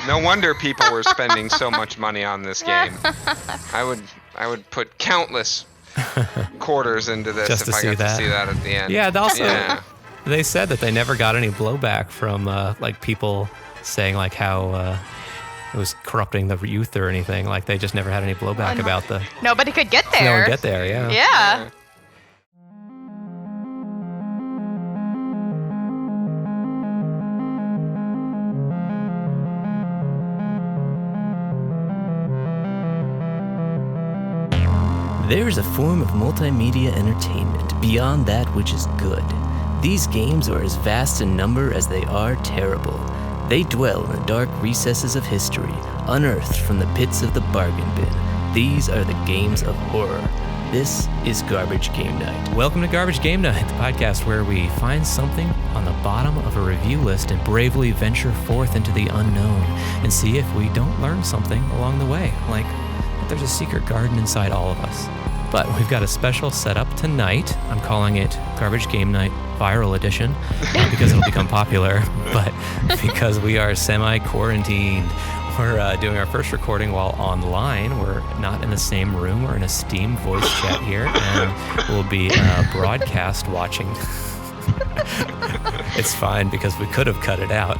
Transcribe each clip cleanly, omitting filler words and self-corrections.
No wonder people were spending so much money on this game. I would put countless quarters into this Just if to I see got that. to see that at the end. Yeah, and also Yeah. they said that they never got any blowback from like people saying like how it was corrupting the youth or anything. Like they just never had any blowback about the. Nobody could get there. No one get there. Yeah. Yeah. There is a form of multimedia entertainment beyond that which is good. These games are as vast in number as they are terrible. They dwell in the dark recesses of history, unearthed from the pits of the bargain bin. These are the games of horror. This is Garbage Game Night. Welcome to Garbage Game Night, the podcast where we find something on the bottom of a review list and bravely venture forth into the unknown and see if we don't learn something along the way, like that there's a secret garden inside all of us. But we've got a special setup tonight. I'm calling it Garbage Game Night Viral Edition, not because it'll become popular, but because we are semi-quarantined. We're doing our first recording while online. We're not in the same room. We're in a Steam voice chat here, and we'll be broadcast watching. It's fine because we could have cut it out.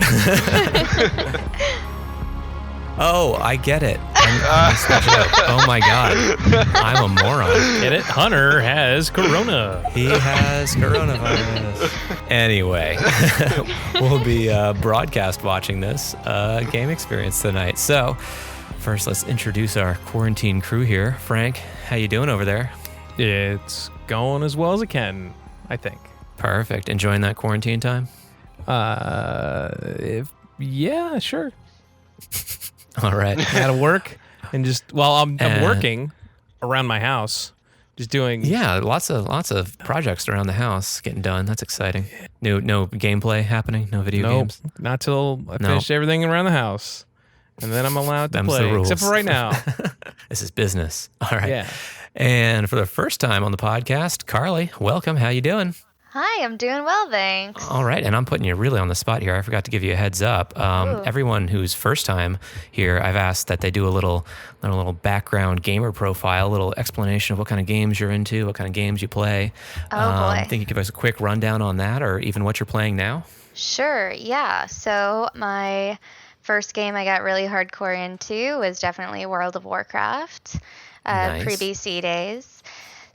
Oh, I get it. Oh my God. I'm a moron. Get it? Hunter has corona. He has coronavirus. Anyway, we'll be broadcast watching this game experience tonight. So first, let's introduce our quarantine crew here. Frank, how you doing over there? It's going as well as it can, I think. Perfect. Enjoying that quarantine time? Yeah, sure. All right. Out of work and just I'm working around my house, just doing. Yeah, lots of projects around the house getting done. That's exciting. No gameplay happening. No video games. Not till I finish everything around the house, and then I'm allowed to Them's play. the rules. Except for right now. This is business. All right. Yeah. And for the first time on the podcast, Carley, welcome. How you doing? Hi, I'm doing well, thanks. All right, and I'm putting you really on the spot here. I forgot to give you a heads up. Everyone who's first time here, I've asked that they do a little background gamer profile, a little explanation of what kind of games you're into, what kind of games you play. Oh, boy. I think you give us a quick rundown on that, or even what you're playing now. Sure, yeah. So my first game I got really hardcore into was definitely World of Warcraft, Nice. pre-BC days.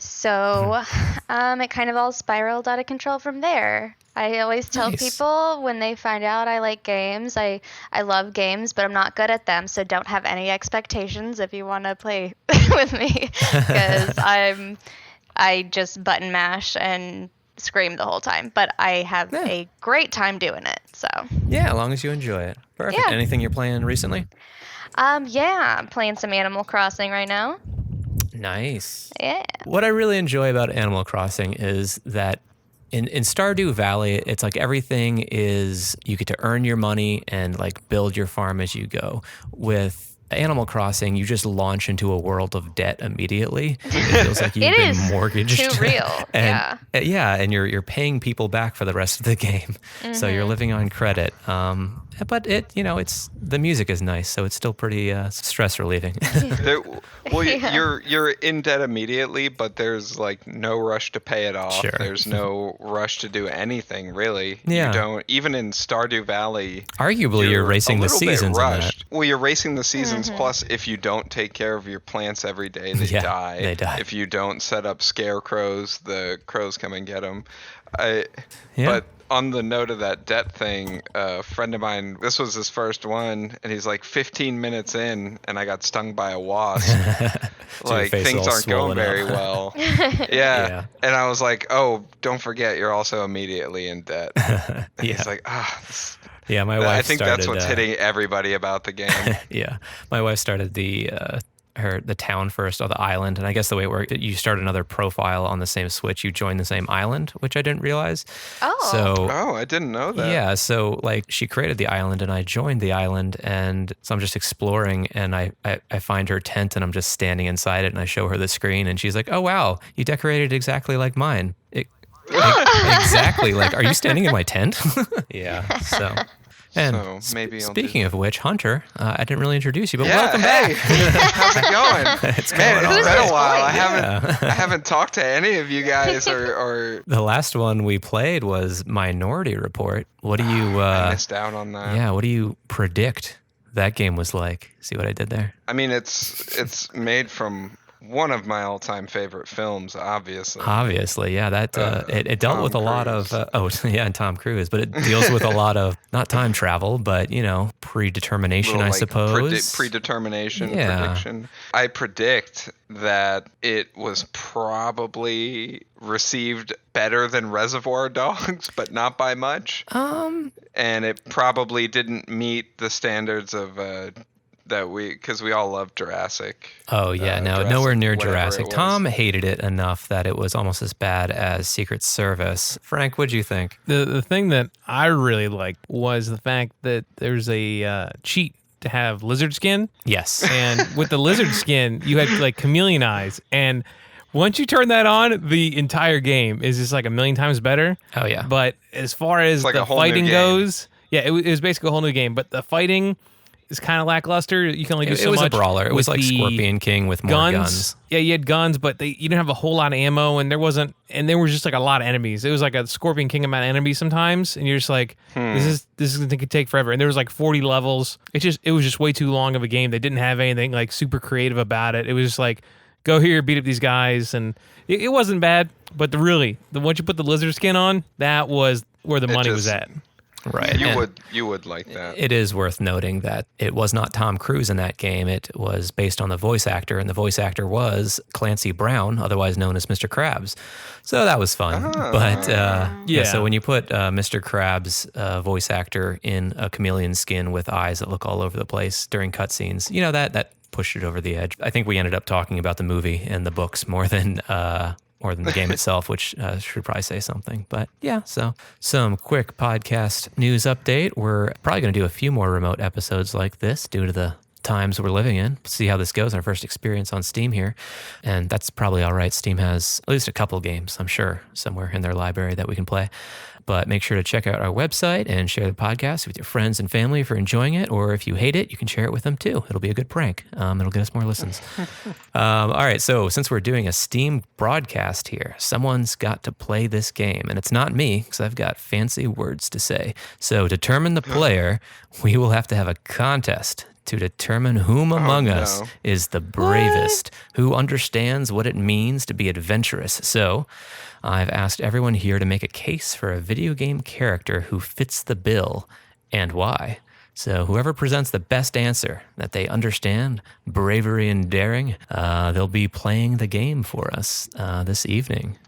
So it kind of all spiraled out of control from there. I always tell Nice. people when they find out I like games, I love games, but I'm not good at them, so don't have any expectations if you want to play with me, because I just button mash and scream the whole time, but I have a great time doing it, so. Yeah, as long as you enjoy it. Perfect. Yeah. Anything you're playing recently? Yeah, I'm playing some Animal Crossing right now. Nice. Yeah. What I really enjoy about Animal Crossing is that in Stardew Valley, it's like everything is, you get to earn your money and like build your farm as you go. With Animal Crossing, you just launch into a world of debt immediately. It feels like you've been mortgaged. Too real. And, yeah, and you're paying people back for the rest of the game. So you're living on credit. But it's the music is nice, so it's still pretty stress relieving. You're in debt immediately, but there's like no rush to pay it off. Sure. There's no rush to do anything really. Yeah. You don't, even in Stardew Valley. Arguably, you're racing the seasons in that. Well, you're racing the seasons. Plus, if you don't take care of your plants every day, they die. They die. If you don't set up scarecrows, the crows come and get them. But on the note of that debt thing, a friend of mine, this was his first one, and he's like 15 minutes in, and I got stung by a wasp. Like, things aren't going very well. Yeah. And I was like, oh, don't forget, you're also immediately in debt. And he's like, yeah, my wife I think started, that's what's hitting everybody about the game. Yeah, my wife started the town first, or the island, and I guess the way it worked, you start another profile on the same Switch, you join the same island, which I didn't realize. Oh, I didn't know that. Yeah, so like she created the island and I joined the island, and so I'm just exploring, and I find her tent and I'm just standing inside it, and I show her the screen, and she's like, oh wow, you decorated exactly like mine. Exactly, like, are you standing in my tent? Yeah, so And so maybe speaking of which, Hunter, I didn't really introduce you, but yeah, welcome hey, back. how's it going? It's Man, going it's all been right. a while. Yeah. I haven't talked to any of you guys or The last one we played was Minority Report. What do you I missed out on that. yeah, what do you predict that game was like? See what I did there? I mean, it's made from one of my all-time favorite films, obviously. Obviously, yeah, that it dealt Tom with a lot of Cruise. and Tom Cruise, but it deals with a lot of not time travel, but predetermination, Little, I like, suppose. predetermination, Yeah. prediction. I predict that it was probably received better than Reservoir Dogs, but not by much. And it probably didn't meet the standards of because we all love Jurassic. Oh yeah, no, Jurassic, nowhere near whatever Jurassic. it was. Tom hated it enough that it was almost as bad as Secret Service. Frank, what'd you think? The thing that I really liked was the fact that there's a cheat to have lizard skin. Yes. And with the lizard skin, you had like chameleon eyes. And once you turn that on, the entire game is just like a million times better. Oh yeah. But as far as like a the whole new fighting game. goes, yeah, it was basically a whole new game. But the fighting is kind of lackluster. You can only do It so was much. a brawler. It was with like the Scorpion King with more guns. Yeah, you had guns, but you didn't have a whole lot of ammo, and there was just like a lot of enemies. It was like a Scorpion King amount of enemies sometimes, and you're just like, this is gonna take forever. And there was like 40 levels. It was just way too long of a game. They didn't have anything like super creative about it. It was just like, go here, beat up these guys, and it wasn't bad. But once you put the lizard skin on, that was where the money was at. Right. You would like that. It is worth noting that it was not Tom Cruise in that game. It was based on the voice actor, and the voice actor was Clancy Brown, otherwise known as Mr. Krabs. So that was fun. But yeah, so when you put Mr. Krabs' voice actor in a chameleon skin with eyes that look all over the place during cutscenes, that pushed it over the edge. I think we ended up talking about the movie and the books more than the game itself, which should probably say something. But yeah, so some quick podcast news update. We're probably going to do a few more remote episodes like this due to the times we're living in. See how this goes. Our first experience on Steam here. And that's probably all right. Steam has at least a couple games, I'm sure, somewhere in their library that we can play. But make sure to check out our website and share the podcast with your friends and family if you're enjoying it. Or if you hate it, you can share it with them too. It'll be a good prank. It'll get us more listens. All right. So since we're doing a Steam broadcast here, someone's got to play this game. And it's not me, because I've got fancy words to say. So to determine the player, we will have to have a contest to determine whom among us is the bravest, who understands what it means to be adventurous. So I've asked everyone here to make a case for a video game character who fits the bill and why. So whoever presents the best answer that they understand, bravery and daring, they'll be playing the game for us this evening.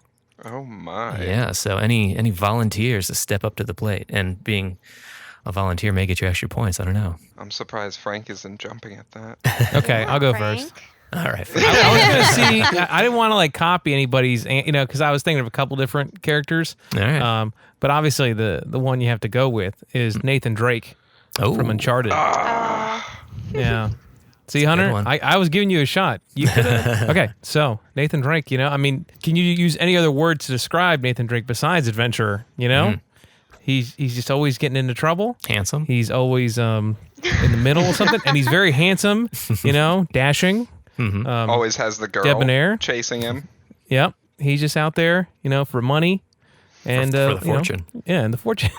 Oh my. Yeah, so any volunteers to step up to the plate, and being a volunteer may get you extra points. I don't know. I'm surprised Frank isn't jumping at that. Okay, I'll go Frank. first. All right. I was gonna see. I didn't want to like copy anybody's, because I was thinking of a couple different characters. All right. But obviously the one you have to go with is Nathan Drake from Uncharted. Yeah. See, Hunter, one. I was giving you a shot. You could've- Okay, so Nathan Drake. Can you use any other word to describe Nathan Drake besides adventurer? He's just always getting into trouble. Handsome. He's always in the middle of something, and he's very handsome. Dashing. Always has the girl debonair. chasing him. Yep. He's just out there, for money and for the fortune. And the fortune.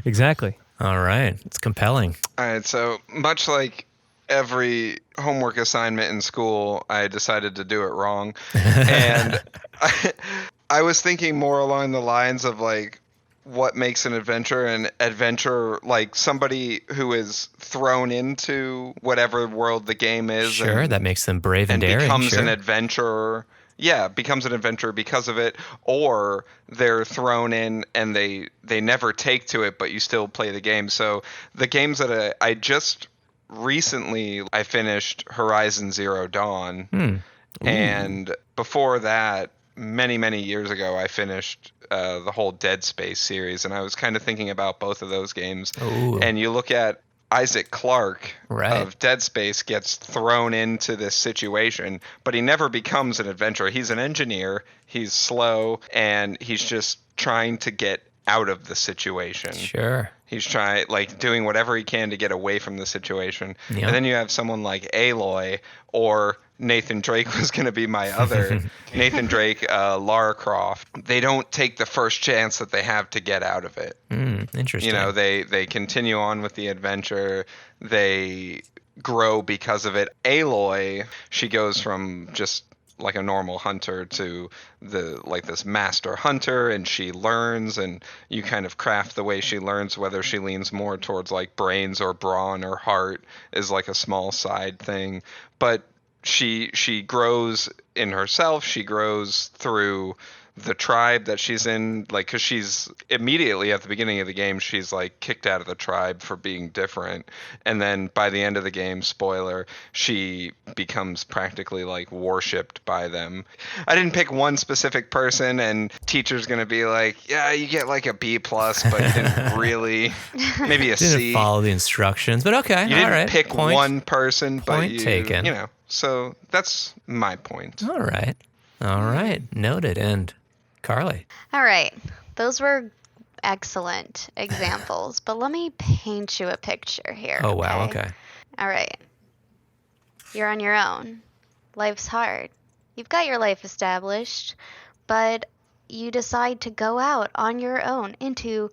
Exactly. All right. It's compelling. All right, so much like every homework assignment in school, I decided to do it wrong. And I was thinking more along the lines of like what makes an adventure, like somebody who is thrown into whatever world the game is. Sure, that makes them brave and daring. becomes sure. an adventurer. Yeah, becomes an adventurer because of it, or they're thrown in and they never take to it, but you still play the game. So the games that I just recently I finished Horizon Zero Dawn, and before that, many years ago, I finished the whole Dead Space series, and I was kind of thinking about both of those games. Ooh. And you look at Isaac Clarke Right. of Dead Space gets thrown into this situation, but he never becomes an adventurer. He's an engineer, he's slow, and he's just trying to get out of the situation. Sure. He's trying, like, doing whatever he can to get away from the situation. Yep. And then you have someone like Aloy, or Nathan Drake was going to be my other. Nathan Drake, Lara Croft. They don't take the first chance that they have to get out of it. Interesting. You know, they continue on with the adventure. They grow because of it. Aloy, she goes from just like a normal hunter to this master hunter, and she learns, and you kind of craft the way she learns, whether she leans more towards like brains or brawn or heart is like a small side thing. But she grows in herself. She grows through the tribe that she's in, like, because she's immediately at the beginning of the game, she's like kicked out of the tribe for being different, and then by the end of the game, spoiler, she becomes practically like worshipped by them. I didn't pick one specific person, and teacher's gonna be like, yeah, you get like a B+, but you didn't really, maybe a C. Didn't follow the instructions, but okay. You didn't all right. pick one person, but point taken. You know, so that's my point. All right. Noted. And Carley. All right. Those were excellent examples, but let me paint you a picture here. Oh, wow. Okay. All right. You're on your own. Life's hard. You've got your life established, but you decide to go out on your own into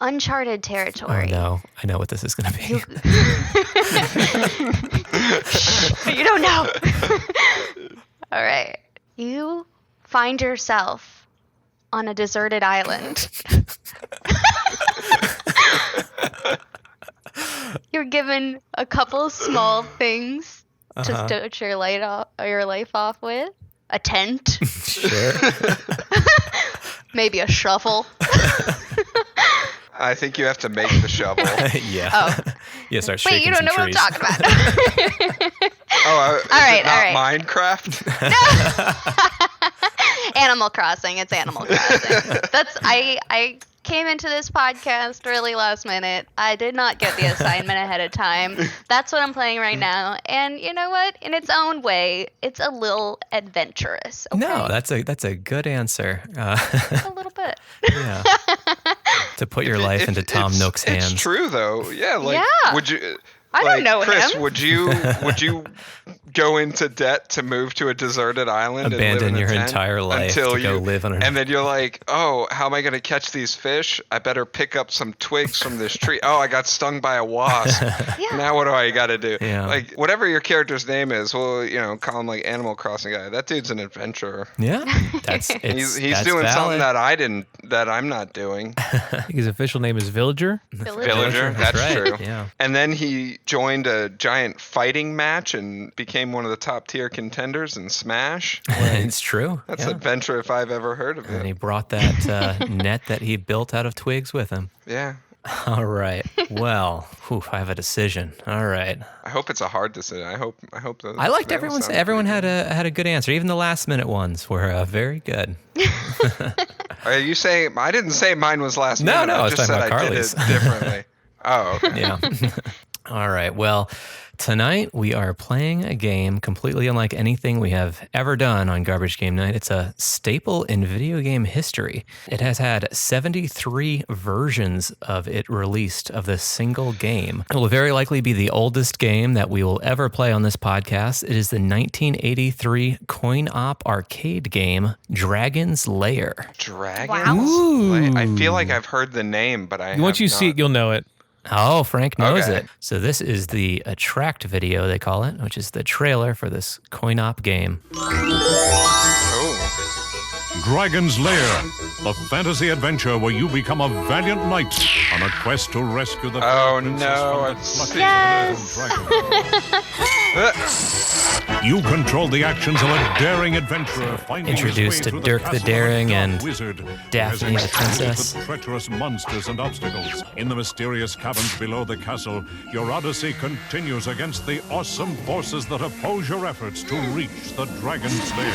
uncharted territory. Oh, no. I know what this is going to be. You don't know. All right. You find yourself on a deserted island. You're given a couple small things to start your life off with. A tent. Sure. Maybe a shovel. I think you have to make the shovel. Yeah. Oh. Yeah, start Wait, shaking you don't know some what I'm trees. talking about. Oh, All right. Minecraft? Animal Crossing. It's Animal Crossing. I came into this podcast really last minute. I did not get the assignment ahead of time. That's what I'm playing right now. And you know what? In its own way, it's a little adventurous. Okay? No, that's a good answer. A little bit. Yeah. To put your life into Tom Nook's hands. It's true though. Yeah. Like, Yeah. would you? I don't know Chris, him. would you go into debt to move to a deserted island Abandon and live in your a tent entire life until to go live on an and then you're like, oh, how am I going to catch these fish? I better pick up some twigs from this tree. Oh, I got stung by a wasp. Yeah. Now what do I got to do? Yeah. Like, whatever your character's name is, well, you know, call him like Animal Crossing guy. That dude's an adventurer. Yeah. That's He's that's doing valid. something that I'm not doing. I think his official name is Villager. Villager, that's right. true. Yeah. And then he joined a giant fighting match and became one of the top tier contenders in Smash. It's true. That's yeah. adventure if I've ever heard of And he it. brought that net that he built out of twigs with him. Yeah. All right. Well, I have a decision. All right. I hope it's a hard decision. I hope those. I liked that sounds everyone pretty had a good answer. Even the last minute ones were very good. Are you saying I didn't say mine was last No, minute? no, I I was just talking said about I did Carly's. it differently. Oh, okay. Yeah. All right. Well, tonight we are playing a game completely unlike anything we have ever done on Garbage Game Night. It's a staple in video game history. It has had 73 versions of it released of this single game. It will very likely be the oldest game that we will ever play on this podcast. It is the 1983 coin-op arcade game, Dragon's Lair. Dragons. Wow. I feel like I've heard the name, but Once you see it, you'll know it. Oh, Frank knows Okay. it. So this is the Attract video, they call it, which is the trailer for this coin-op game. Oh. Dragon's Lair, the fantasy adventure where you become a valiant knight on a quest to rescue the Oh, princess no, from I've the seen clutches of dragon. You control the actions of a daring adventurer finding his Introduced way to through Dirk the the castle of a Daring dark and wizard Daphne who has the Princess. exposed the treacherous monsters and obstacles. In the mysterious caverns below the castle, your odyssey continues against the awesome forces that oppose your efforts to reach the Dragon's Lair.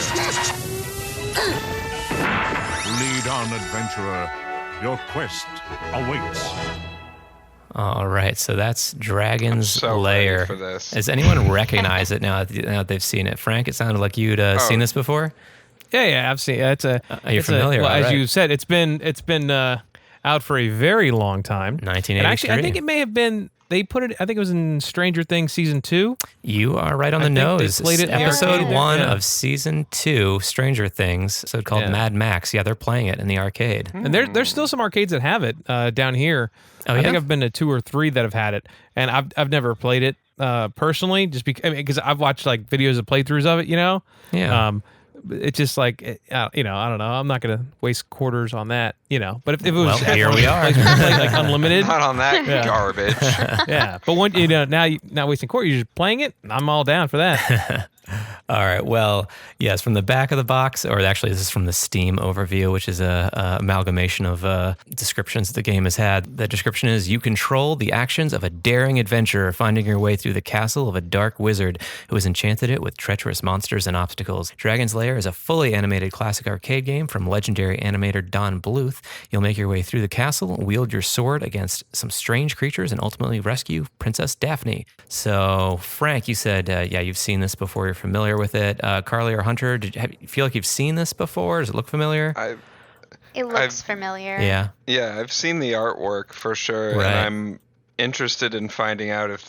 Lead on, adventurer. Your quest awaits. All right, so that's Dragon's so Lair. ready for this. Does anyone recognize it now that they've seen it? Frank, it sounded like you'd seen this before. Yeah, I've seen it. You're familiar, well, all as right. you said, it's been out for a very long time. 1983. And actually, I think it may have been. They put it. I think it was in Stranger Things season 2. You are right on the I think they nose. played it in the Episode arcade there, 1 yeah. of season 2, Stranger Things, so called Yeah. Mad Max. Yeah, they're playing it in the arcade. And there's still some arcades that have it down here. Oh, I think yeah? I've been to 2 or 3 that have had it, and I've never played it personally, just because I've watched like videos of playthroughs of it. Yeah. It's just like I don't know. I'm not gonna waste quarters on that. But if it was Well, here one of we those are. places where you play, like unlimited, Not on that Yeah. garbage. yeah. But when now you're not wasting quarters, you're just playing it. I'm all down for that. All right. Well, yes, from the back of the box, or actually this is from the Steam overview, which is a amalgamation of descriptions that the game has had. The description is: you control the actions of a daring adventurer finding your way through the castle of a dark wizard who has enchanted it with treacherous monsters and obstacles. Dragon's Lair is a fully animated classic arcade game from legendary animator Don Bluth. You'll make your way through the castle, wield your sword against some strange creatures, and ultimately rescue Princess Daphne. So, Frank, you said, you've seen this before. You're familiar with it. Carley or Hunter, you feel like you've seen this before? Does it look familiar? It looks familiar. Yeah. Yeah, I've seen the artwork for sure, Right. and I'm interested in finding out if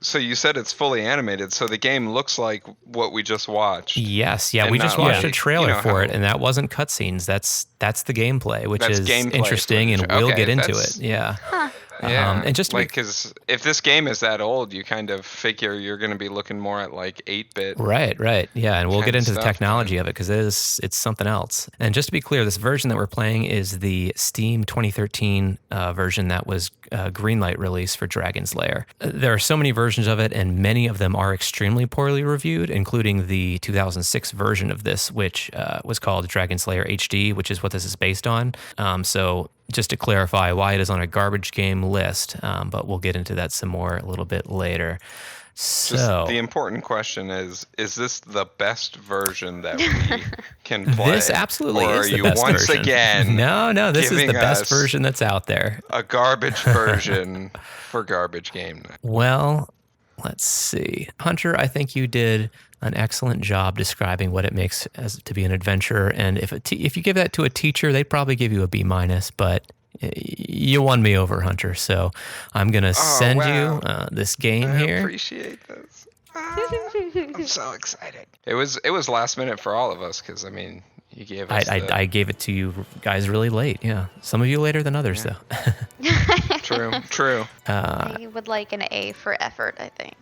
so you said it's fully animated, so the game looks like what we just watched. Yes. Yeah. And we just not watched a like, trailer for how- it, and that wasn't cutscenes. That's the gameplay, which That's is gameplay interesting, and footage. we'll Okay, get into that's- it. Yeah. Yeah, and just to be- because if this game is that old, you kind of figure you're going to be looking more at like 8-bit. Right. Yeah, and we'll kind get of into the stuff, technology of it because it's something else. And just to be clear, this version that we're playing is the Steam 2013 version that was Greenlight release for Dragon's Lair. There are so many versions of it, and many of them are extremely poorly reviewed, including the 2006 version of this, which was called Dragon's Lair HD, which is what this is based on. So just to clarify why it is on a garbage game list, but we'll get into that some more a little bit later. Just So the important question is this the best version that we can play? this absolutely or is are the you best once version. again No, this is the giving best us version that's out there. a garbage version for garbage game night? Well, let's see. Hunter, I think you did an excellent job describing what it makes as to be an adventurer. And if you give that to a teacher, they'd probably give you a B-, but you won me over, Hunter. So I'm going to send you this game I here. appreciate this. I'm so excited. It was last minute for all of us because I mean you gave us. I gave it to you guys really late. Yeah. Some of you later than others, though. True. I would like an A for effort, I think.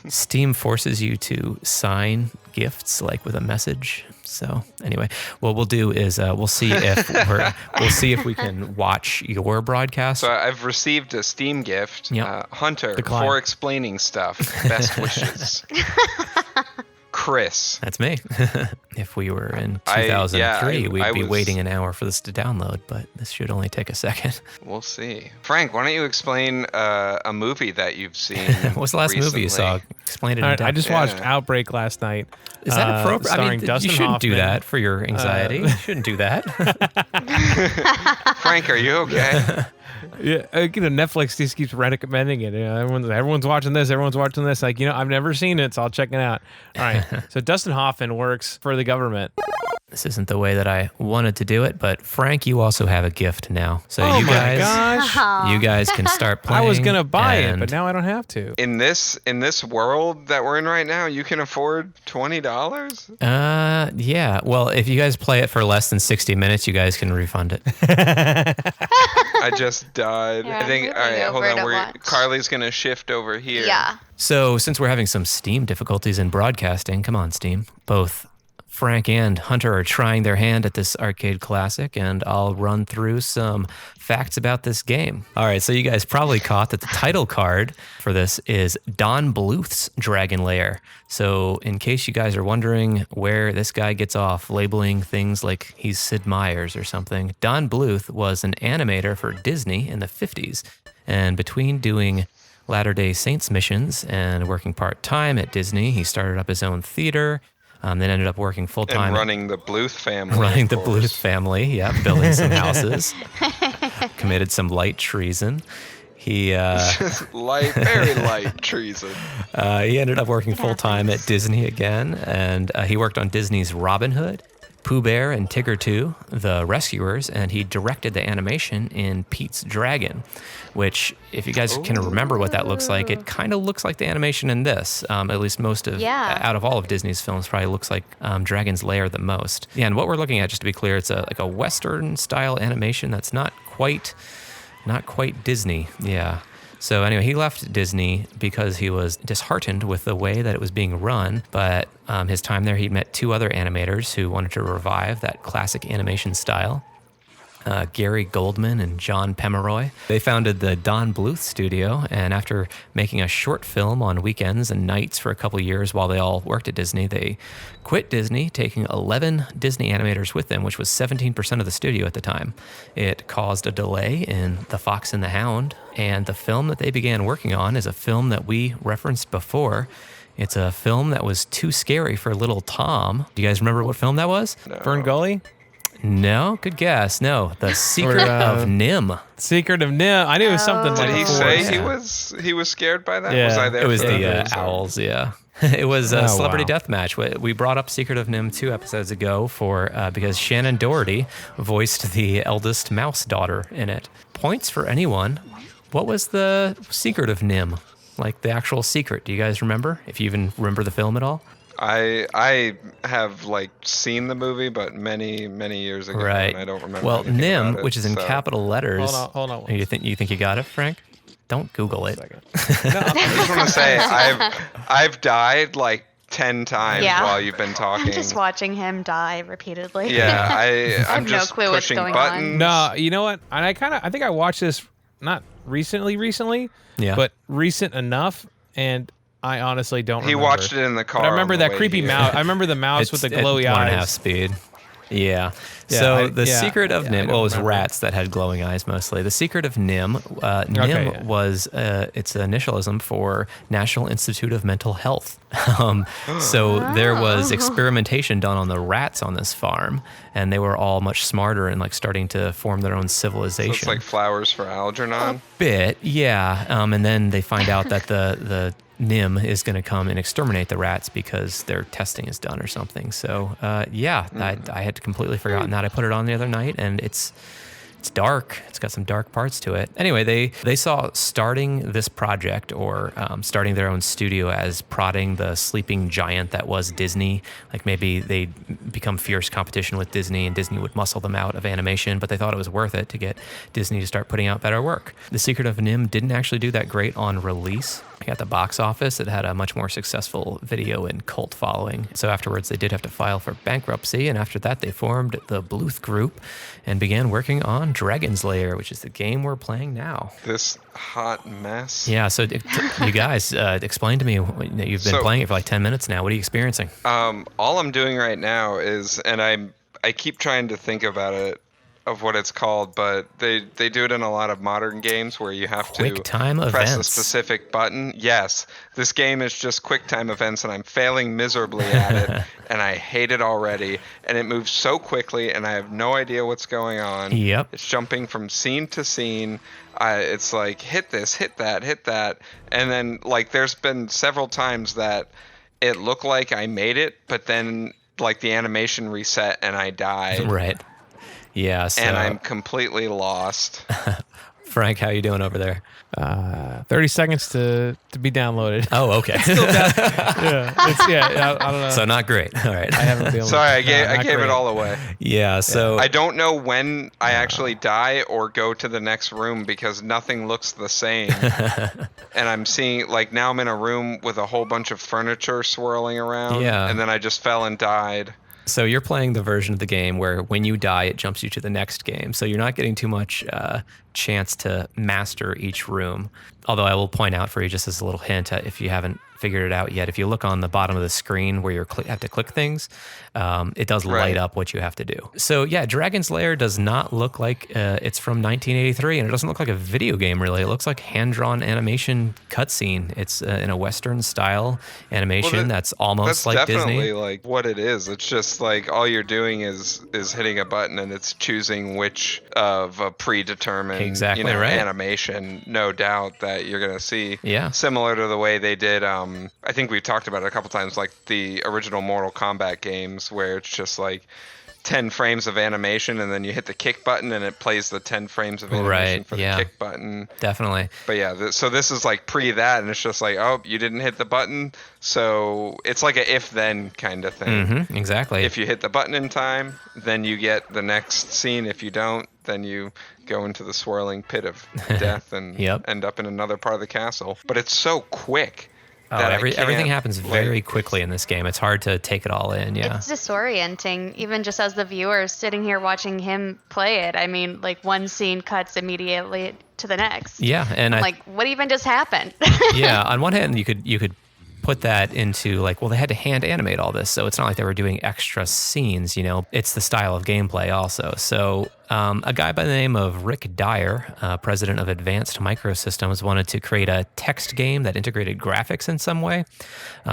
Steam forces you to sign gifts like with a message. So anyway, what we'll do is we'll see if we can watch your broadcast. So I've received a Steam gift. Yep. Hunter Decline. for explaining stuff. Best wishes. Chris. That's me. If we were in I 2003, we'd be was- waiting an hour for this to download, but this should only take a second. We'll see. Frank, why don't you explain a movie that you've seen? What's the last movie you saw? recently? Explain it. All in right, I depth. just watched Outbreak last night. Is that appropriate? I starring mean, Dustin you shouldn't do Hoffman. that for your anxiety. You shouldn't do that. Frank, are you okay? Yeah, Netflix just keeps recommending it. Everyone's watching this. Everyone's watching this. Like, I've never seen it, so I'll check it out. All right. So Dustin Hoffman works for the government. This isn't the way that I wanted to do it, but Frank, you also have a gift now. So Oh you my guys, gosh. you guys can start playing. I was gonna buy it, and- but now I don't have to. In this world that we're in right now, you can afford $20. Yeah. Well, if you guys play it for less than 60 minutes, you guys can refund it. I just died. Yeah, I think. I'm All right, hold moving on. over to watch. Carly's gonna shift over here. Yeah. So, since we're having some Steam difficulties in broadcasting, come on, Steam. Both Frank and Hunter are trying their hand at this arcade classic, and I'll run through some facts about this game. All right, so you guys probably caught that the title card for this is Don Bluth's Dragon Lair. So, in case you guys are wondering where this guy gets off labeling things like he's Sid Meier's or something, Don Bluth was an animator for Disney in the 50s. And between doing Latter-day Saints missions and working part-time at Disney, he started up his own theater, then ended up working full-time. And running the Bluth family. Running of the course. Bluth family, yeah, building some houses. Committed some light treason. He Very light treason. he ended up working full-time at Disney again, and he worked on Disney's Robin Hood Pooh Bear and Tigger 2, The Rescuers, and he directed the animation in Pete's Dragon, which, if you guys can remember what that looks like, it kind of looks like the animation in this. At least most of, out of all of Disney's films, probably looks like Dragon's Lair the most. Yeah, and what we're looking at, just to be clear, it's like a Western-style animation that's not quite Disney. Yeah. So anyway, he left Disney because he was disheartened with the way that it was being run. But his time there, he met 2 other animators who wanted to revive that classic animation style. Gary Goldman and John Pomeroy. They founded the Don Bluth Studio, and after making a short film on weekends and nights for a couple years while they all worked at Disney, they quit Disney, taking 11 Disney animators with them, which was 17% of the studio at the time. It caused a delay in The Fox and the Hound, and the film that they began working on is a film that we referenced before. It's a film that was too scary for little Tom. Do you guys remember what film that was? No. Fern Gully? No, good guess. No, The Secret of Nim. Secret of Nim. I knew it was something like Did he that. say he was scared by that? Yeah. Was I there? It was for the that? owls, yeah. It was Celebrity wow. Deathmatch. We brought up Secret of Nim 2 episodes ago because Shannon Doherty voiced the eldest mouse daughter in it. Points for anyone. What was the Secret of Nim? Like the actual secret. Do you guys remember? If you even remember the film at all? I have seen the movie, but many years ago, Right. and I don't remember. Well, anything Nim, about it, which is in so. capital letters. Hold on. You think you got it, Frank? Don't Google it. I just want to say I've died 10 times while you've been talking. I'm just watching him die repeatedly. Yeah, I'm have just no clue what's pushing going buttons. on. No, you know what? And I think I watched this not recently, Yeah. but recent enough, and I honestly don't He remember. watched it in the car. But I remember on the that way creepy here. mouse. I remember the mouse with the glowy at 1.5 eyes. speed. Yeah. Yeah, So the Secret of I Nim, don't it was remember. rats that had glowing eyes mostly. The Secret of Nim, Nim yeah. was its initialism for National Institute of Mental Health. So there was experimentation done on the rats on this farm, and they were all much smarter and starting to form their own So civilization. it's like flowers for Algernon. Bit, yeah. And then they find out that the Nim is going to come and exterminate the rats because their testing is done or something. So, I had completely forgotten that. I put it on the other night, and it's dark. It's got some dark parts to it. Anyway, they saw starting this project or starting their own studio as prodding the sleeping giant that was Disney. Like maybe they'd become fierce competition with Disney and Disney would muscle them out of animation, but they thought it was worth it to get Disney to start putting out better work. The Secret of Nim didn't actually do that great on release. At the box office, it had a much more successful video and cult following. So afterwards, they did have to file for bankruptcy, and after that, they formed the Bluth Group and began working on Dragon's Lair, which is the game we're playing now. This hot mess. Yeah, so you guys, explain to me. You've been playing it for 10 minutes now. What are you experiencing? All I'm doing right now is, and I keep trying to think about it, of what it's called, but they do it in a lot of modern games where you have to QuickTime press a events. specific button. Yes, this game is just QuickTime events, and I'm failing miserably at it, and I hate it already. And it moves so quickly, and I have no idea what's going on. Yep. It's jumping from scene to scene. It's like hit this, hit that, and then there's been several times that it looked like I made it, but then the animation reset and I died. Right. Yeah. So, And I'm completely lost. Frank, how you doing over there? 30 seconds to be downloaded. Oh, okay. I don't know. So not great. All right. I haven't been able Sorry, I not gave great. it all away. Yeah. So I don't know when I actually die or go to the next room because nothing looks the same. And I'm seeing, now I'm in a room with a whole bunch of furniture swirling around. Yeah. And then I just fell and died. So you're playing the version of the game where when you die, it jumps you to the next game. So you're not getting too much chance to master each room. Although I will point out for you, just as a little hint, if you haven't figured it out yet, if you look on the bottom of the screen where you have to click things, it does light up what you have to do. So yeah, Dragon's Lair does not look like it's from 1983, and it doesn't look like a video game really. It looks like hand-drawn animation cutscene. It's in a Western style animation that's almost like Disney. That's definitely what it is. It's just all you're doing is hitting a button and it's choosing which of a predetermined right. animation, no doubt, that you're gonna see. Yeah. Similar to the way they did. I think we've talked about it a couple times, the original Mortal Kombat games, where it's just 10 frames of animation, and then you hit the kick button and it plays the 10 frames of animation for the kick button. Definitely. But yeah, so this is like pre that, and it's just like, oh, you didn't hit the button, so it's like a if-then kind of thing. Exactly. If you hit the button in time, then you get the next scene. If you don't, then you go into the swirling pit of death and end up in another part of the castle. But it's so quick. Everything happens very quickly in this game. It's hard to take it all in. Yeah, it's disorienting, even just as the viewer sitting here watching him play it. I mean, like one scene cuts immediately to the next. Yeah, and I'm like, what even just happened? Yeah, on one hand, you could put that into like, well, they had to hand animate all this, so it's not like they were doing extra scenes. It's the style of gameplay also. So a guy by the name of Rick Dyer, president of Advanced Microsystems, wanted to create a text game that integrated graphics in some way.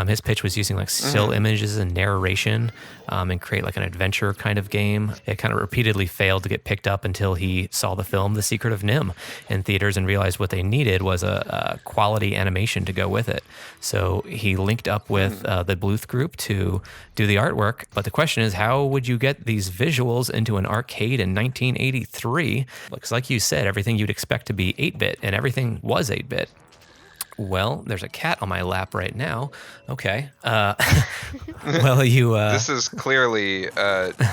His pitch was using like still images and narration and create like an adventure kind of game. It kind of repeatedly failed to get picked up until he saw the film The Secret of Nim in theaters and realized what they needed was a quality animation to go with it. So he linked up with the Bluth Group to do the artwork. But the question is, how would you get these visuals into an arcade in 1983? Because like you said, everything you'd expect to be 8-bit, and everything was 8-bit. Well, there's a cat on my lap right now. Okay. Well, This is clearly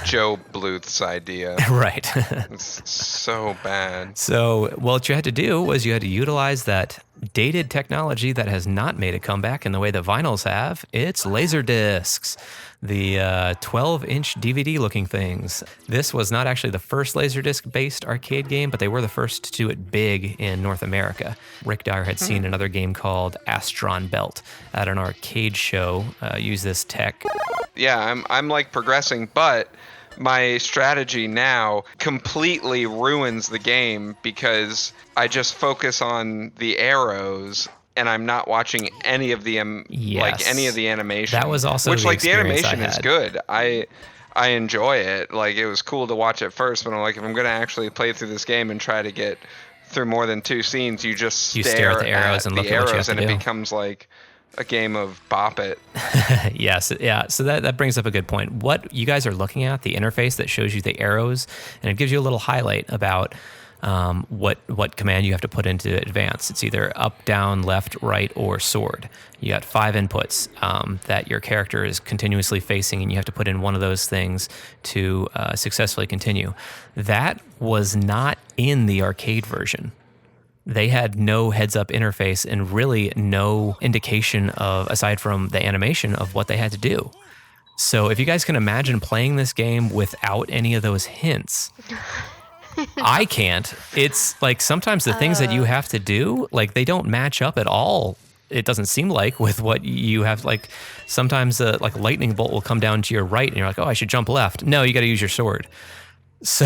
Joe Bluth's idea. Right. It's so bad. So what you had to do was you had to utilize that dated technology that has not made a comeback in the way that vinyls have. It's laser discs, the 12-inch DVD-looking things. This was not actually the first Laserdisc-based arcade game, but they were the first to do it big in North America. Rick Dyer had seen another game called Astron Belt at an arcade show use this tech. Yeah, I'm like progressing, but my strategy now completely ruins the game because I just focus on the arrows and I'm not watching any of the any of the animation. That was also the animation is good. I enjoy it. Like, it was cool to watch at first, but I'm like, if I'm gonna actually play through this game and try to get through more than 2 scenes, you stare at the arrows and look at what you have to do. It becomes like a game of bop it. Yes, yeah. So that brings up a good point. What you guys are looking at, the interface that shows you the arrows, and it gives you a little highlight about what command you have to put into advance. It's either up, down, left, right, or sword. You got 5 inputs that your character is continuously facing, and you have to put in one of those things to successfully continue. That was not in the arcade version. They had no heads-up interface and really no indication of, aside from the animation, of what they had to do. So if you guys can imagine playing this game without any of those hints, I can't. It's like sometimes the things that you have to do, like, they don't match up at all. It doesn't seem like with what you have. Like, sometimes like a lightning bolt will come down to your right and you're like, oh, I should jump left. No, you got to use your sword. So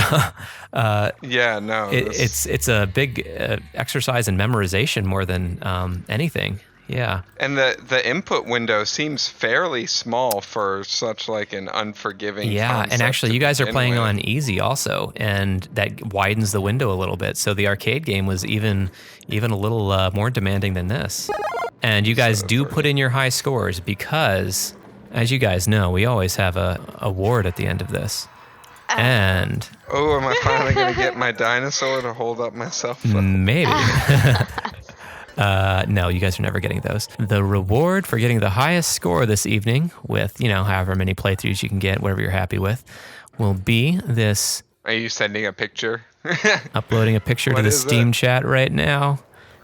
it's a big exercise in memorization more than anything. Yeah. And the input window seems fairly small for such like an unforgiving concept. And actually you guys are playing on easy also, and that widens the window a little bit. So the arcade game was even a little more demanding than this. And you guys do put in your high scores because, as you guys know, we always have a award at the end of this. And am I finally gonna get my dinosaur to hold up my cell phone? Maybe. No, you guys are never getting those. The reward for getting the highest score this evening, with however many playthroughs you can get, whatever you're happy with, will be this. Are you sending a picture? Uploading a picture to the Steam chat right now.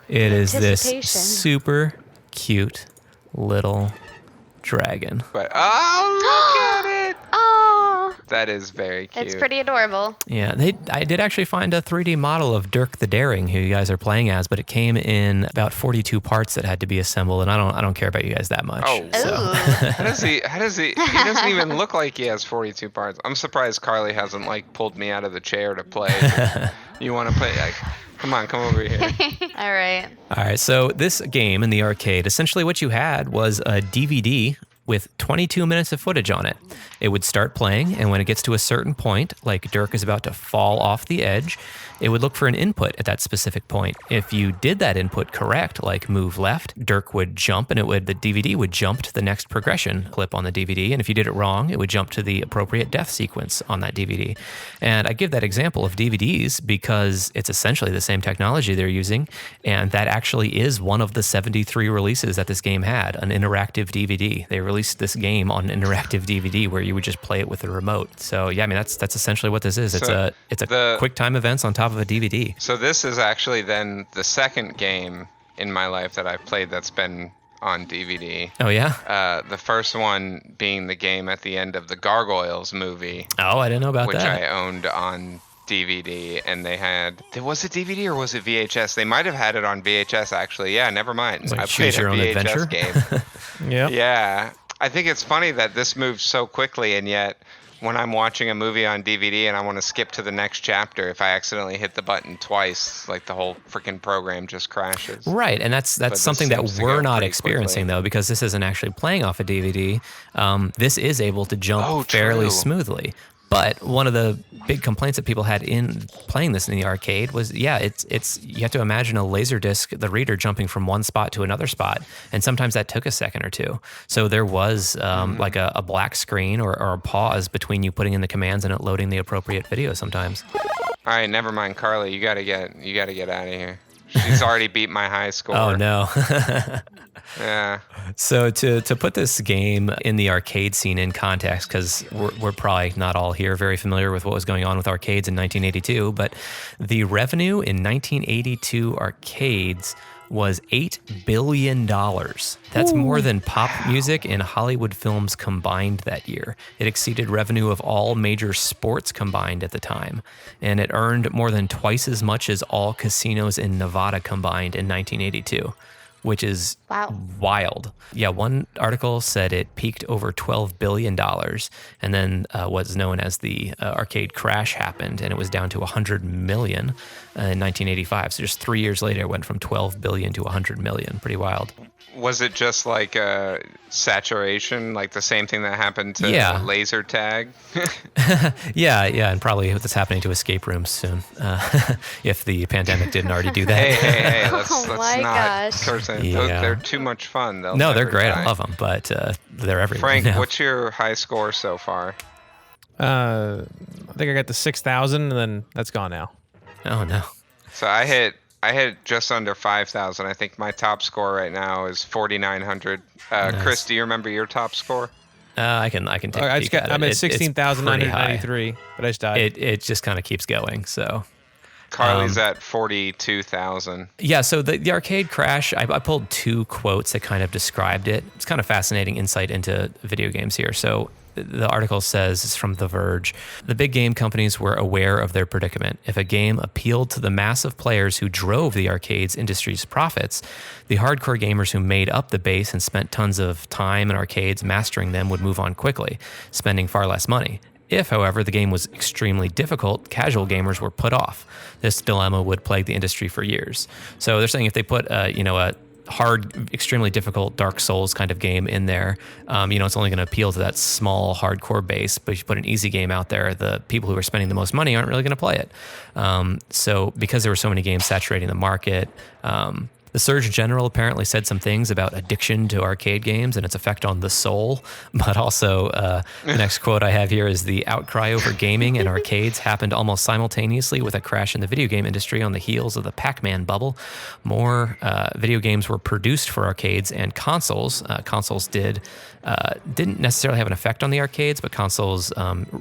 It is this super cute little dragon. But look at it! Oh, that is very cute. It's pretty adorable. Yeah, I did actually find a 3D model of Dirk the Daring, who you guys are playing as, but it came in about 42 parts that had to be assembled, and I don't care about you guys that much. Oh, so. How does he? He doesn't even look like he has 42 parts. I'm surprised Carley hasn't like pulled me out of the chair to play. You want to play? Like, come over here. All right. So this game in the arcade, essentially what you had was a DVD with 22 minutes of footage on it. It would start playing, and when it gets to a certain point, like Dirk is about to fall off the edge, it would look for an input at that specific point. If you did that input correct, like move left, Dirk would jump, and the DVD would jump to the next progression clip on the DVD. And if you did it wrong, it would jump to the appropriate death sequence on that DVD. And I give that example of DVDs because it's essentially the same technology they're using, and that actually is one of the 73 releases that this game had, an interactive DVD. They released this game on an interactive DVD where you would just play it with a remote. So yeah, I mean that's essentially what this is. It's a QuickTime events on top of a DVD. So this is actually then the second game in my life that I've played that's been on DVD. Oh yeah? The first one being the game at the end of the Gargoyles movie. Oh, I didn't know about which that. Which I owned on DVD, and they had, was it DVD or was it VHS? They might have had it on VHS actually. Yeah, never mind. Like I played a VHS game. Yeah. Yeah. I think it's funny that this moves so quickly, and yet when I'm watching a movie on DVD and I want to skip to the next chapter, if I accidentally hit the button twice, like the whole freaking program just crashes. Right, and that's something that we're not experiencing though, because this isn't actually playing off a DVD. This is able to jump fairly smoothly. But one of the big complaints that people had in playing this in the arcade was, it's you have to imagine a Laserdisc, the reader jumping from one spot to another spot, and sometimes that took a second or two. So there was like a black screen or a pause between you putting in the commands and it loading the appropriate video sometimes. All right, never mind, Carly. You gotta get out of here. She's already beat my high score. Oh no. Yeah. So to put this game in the arcade scene in context, because we're probably not all here very familiar with what was going on with arcades in 1982, but the revenue in 1982 arcades was $8 billion. That's more than pop music and Hollywood films combined that year. It exceeded revenue of all major sports combined at the time, and it earned more than twice as much as all casinos in Nevada combined in 1982. Which is wild. Yeah, one article said it peaked over $12 billion, and then what's known as the arcade crash happened, and it was down to $100 million in 1985. So just 3 years later, it went from $12 billion to $100 million. Pretty wild. Was it just like saturation, like the same thing that happened to laser tag? Yeah, and probably what's happening to escape rooms soon, if the pandemic didn't already do that. Hey, let's not gosh. curse it. They're too much fun. They're great. I love them, but they're everywhere. Frank, now. What's your high score so far? I think I got the 6,000, and then that's gone now. Oh no. So I hit just under 5,000. I think my top score right now is 4,900. Nice. Chris, do you remember your top score? I can take a peek at it. I'm at 16,993, but I just died. It just kind of keeps going. So Carly's at 42,000. Yeah, so the arcade crash, I pulled two quotes that kind of described it. It's kind of fascinating insight into video games here. So the article says, it's from The Verge, the big game companies were aware of their predicament. If a game appealed to the mass of players who drove the arcade's industry's profits, the hardcore gamers who made up the base and spent tons of time in arcades mastering them would move on quickly, spending far less money. If, however, the game was extremely difficult, casual gamers were put off. This dilemma would plague the industry for years. So they're saying if they put a hard, extremely difficult Dark Souls kind of game in there, it's only going to appeal to that small hardcore base. But if you put an easy game out there, the people who are spending the most money aren't really going to play it. So because there were so many games saturating the market, the Surgeon General apparently said some things about addiction to arcade games and its effect on the soul. But also, the next quote I have here is the outcry over gaming and arcades happened almost simultaneously with a crash in the video game industry on the heels of the Pac-Man bubble. More video games were produced for arcades and consoles. Consoles didn't necessarily have an effect on the arcades, but consoles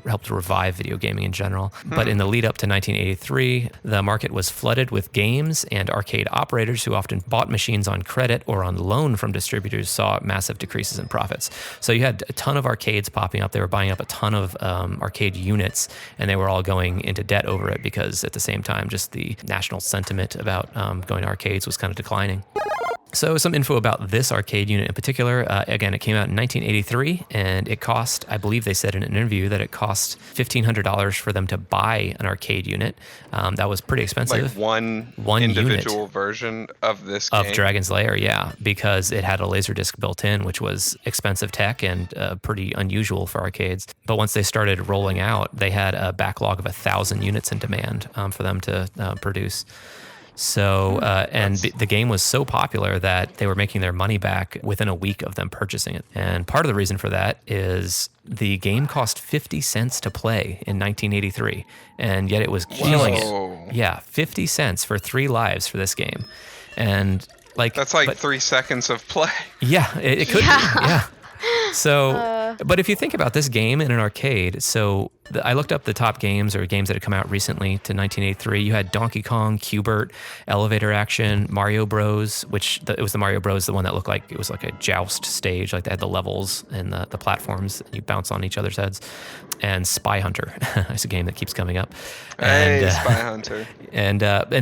helped revive video gaming in general. But in the lead up to 1983, the market was flooded with games, and arcade operators who often bought machines on credit or on loan from distributors saw massive decreases in profits. So you had a ton of arcades popping up. They were buying up a ton of arcade units, and they were all going into debt over it because at the same time, just the national sentiment about going to arcades was kind of declining. So some info about this arcade unit in particular. Again, it came out in 1983, and it cost, I believe they said in an interview that it cost $1,500 for them to buy an arcade unit. That was pretty expensive. Like one individual unit version of this game? Of Dragon's Lair, yeah, because it had a Laserdisc built in, which was expensive tech and pretty unusual for arcades. But once they started rolling out, they had a backlog of 1,000 units in demand for them to produce. So, the game was so popular that they were making their money back within a week of them purchasing it. And part of the reason for that is the game cost 50 cents to play in 1983, and yet it was killing it. Yeah, 50 cents for 3 lives for this game. And that's 3 seconds of play. Yeah, it could be. Yeah. So, but if you think about this game in an arcade, so I looked up the top games or games that had come out recently to 1983. You had Donkey Kong, Q*bert, Elevator Action, Mario Bros, which it was the Mario Bros, the one that looked like it was like a joust stage, like they had the levels and the platforms, and you bounce on each other's heads. And Spy Hunter, it's a game that keeps coming up. Hey, Spy Hunter.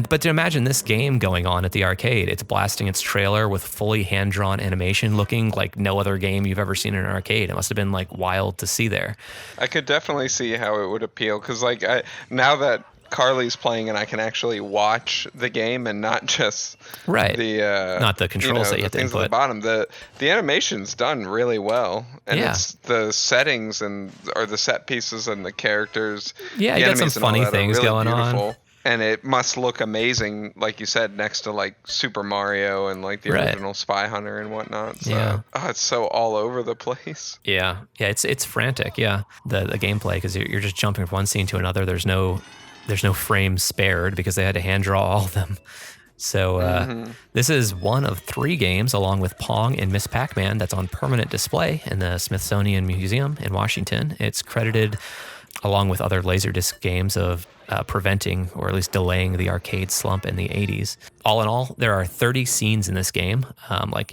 But to imagine this game going on at the arcade, it's blasting its trailer with fully hand-drawn animation, looking like no other game you've ever seen in an arcade. It must have been wild to see there. I could definitely see how it would appeal, because now that Carley's playing and I can actually watch the game and not just not the controls that you have to things input. at the bottom. The animation's done really well, and it's the settings or the set pieces and the characters. Yeah, you got some funny things really going on. And it must look amazing, like you said, next to Super Mario and the original Spy Hunter and whatnot. So, it's so all over the place. Yeah, it's frantic. Yeah, the gameplay, because you're just jumping from one scene to another. There's no frames spared because they had to hand draw all of them. So this is one of 3 games, along with Pong and Miss Pac-Man, that's on permanent display in the Smithsonian Museum in Washington. It's credited, along with other Laserdisc games, of preventing or at least delaying the arcade slump in the 80s. All in all, there are 30 scenes in this game.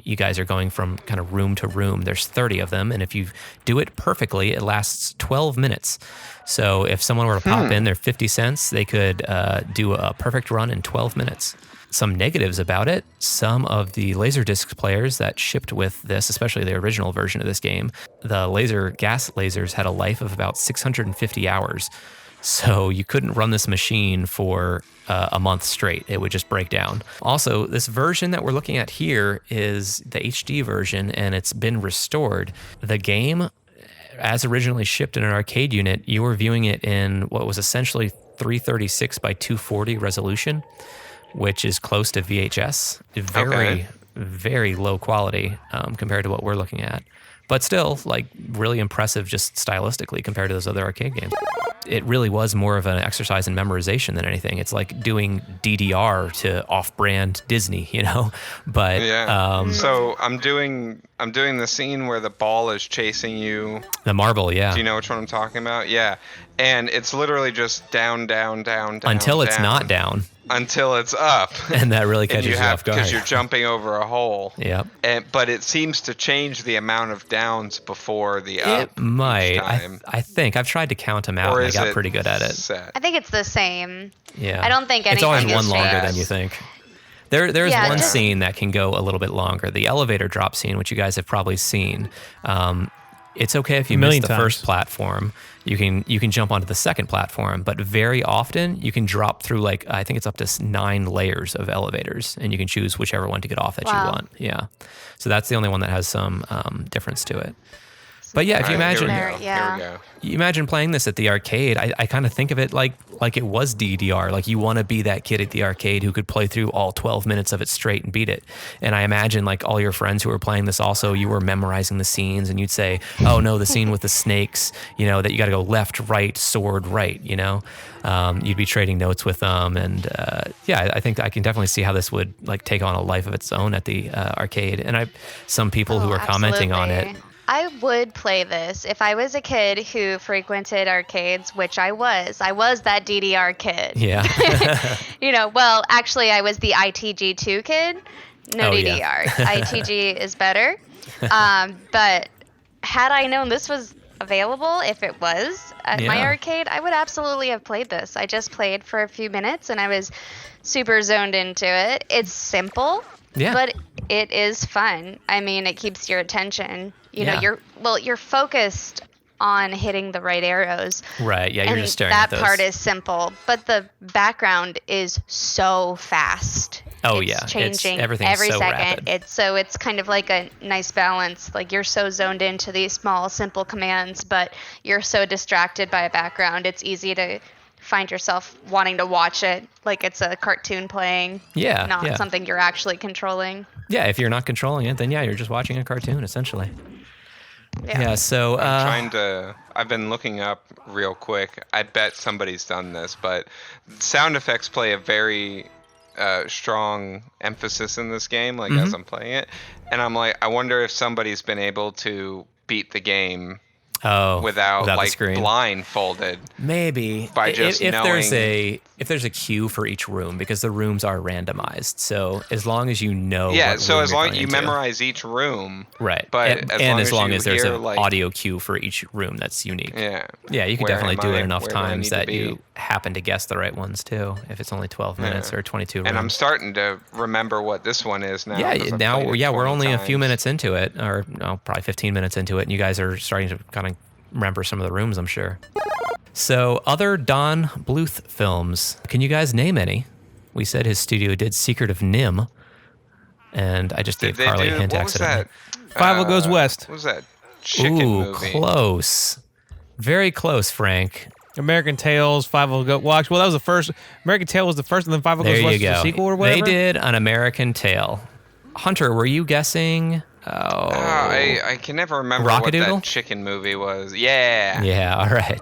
You guys are going from kind of room to room. There's 30 of them, and if you do it perfectly, it lasts 12 minutes. So if someone were to pop in their 50 cents, they could do a perfect run in 12 minutes. Some negatives about it: some of the Laserdisc players that shipped with this, especially the original version of this game, the gas lasers had a life of about 650 hours. So you couldn't run this machine for a month straight. It would just break down. Also, this version that we're looking at here is the HD version, and it's been restored. The game, as originally shipped in an arcade unit, you were viewing it in what was essentially 336 by 240 resolution, which is close to VHS. Very, very low quality compared to what we're looking at. But still, really impressive just stylistically compared to those other arcade games. It really was more of an exercise in memorization than anything. It's like doing DDR to off-brand Disney, But so I'm doing the scene where the ball is chasing you. The marble, yeah. Do you know which one I'm talking about? Yeah. And it's literally just down, down, down, down. Until it's not down. Until it's up. And that really catches you off guard. Because you're jumping over a hole. Yep. But it seems to change the amount of downs before the up. It might. I think. I've tried to count them out, and I got pretty good at it. Set? I think it's the same. Yeah. I don't think anything is changed. It's always one longer changed. than you think. There's one scene that can go a little bit longer. The elevator drop scene, which you guys have probably seen. It's okay if you miss the first platform. You can jump onto the second platform, but very often you can drop through I think it's up to 9 layers of elevators, and you can choose whichever one to get off that you want. Yeah, so that's the only one that has some difference to it. But yeah, if you imagine, you imagine playing this at the arcade. I kind of think of it like it was DDR. You want to be that kid at the arcade who could play through all 12 minutes of it straight and beat it. And I imagine all your friends who were playing this also, you were memorizing the scenes, and you'd say, "Oh no, the scene with the snakes. That you got to go left, right, sword, right." You'd be trading notes with them, and I think I can definitely see how this would take on a life of its own at the arcade. And some people who are commenting on it. I would play this if I was a kid who frequented arcades, which I was. I was that DDR kid. Yeah. Well, actually, I was the ITG2 kid. No DDR. Yeah. ITG is better. But had I known this was available, if it was at my arcade, I would absolutely have played this. I just played for a few minutes, and I was super zoned into it. It's simple. Yeah. But It is fun. I mean, it keeps your attention. You know, Yeah. you're focused on hitting the right arrows. Right. Yeah, you're And just staring that at those. part is simple, but the background is so fast. Oh, It's yeah. changing Everything's every so second. rapid. It's kind of like a nice balance. Like you're so zoned into these small, simple commands, but you're so distracted by a background. It's easy to find yourself wanting to watch it like it's a cartoon playing. Yeah, Not yeah. something you're actually controlling. Yeah, if you're not controlling it, then yeah, you're just watching a cartoon, essentially. Yeah, so... I've been looking up real quick. I bet somebody's done this, but sound effects play a very strong emphasis in this game, like as I'm playing it. And I'm like, I wonder if somebody's been able to beat the game without the like screen. blindfolded. Maybe By just if there's knowing- a queue for each room, because the rooms are randomized. So as long as you know, Yeah, what so room as you're long going you into. memorize each room, Right, But as long you as there's hear, an like, audio cue for each room that's unique. yeah, You can where definitely am do I? it enough Where do I times need to that be? you happen to guess the right ones too. If it's only 12 minutes or 22 rooms. And I'm starting to remember what this one is now. 'cause I've played it We're 20 only a few times. minutes into it, or no, probably 15 minutes into it, and you guys are starting to kind of remember some of the rooms, I'm sure. So, other Don Bluth films. Can you guys name any? We said his studio did Secret of Nim, and I just Did gave they Carly a do- hint what was accidentally. that? Five Goes West. What was that chicken Ooh, movie? close. Very close, Frank. American Tales, Five Will Go. Well, that was the first. American Tail was the first, and then Five Will There Goes you West was go. the sequel or whatever. They did An American Tale. Hunter, were you guessing? I can never remember Rockadoodle? what that chicken movie was. Yeah. Yeah, all right.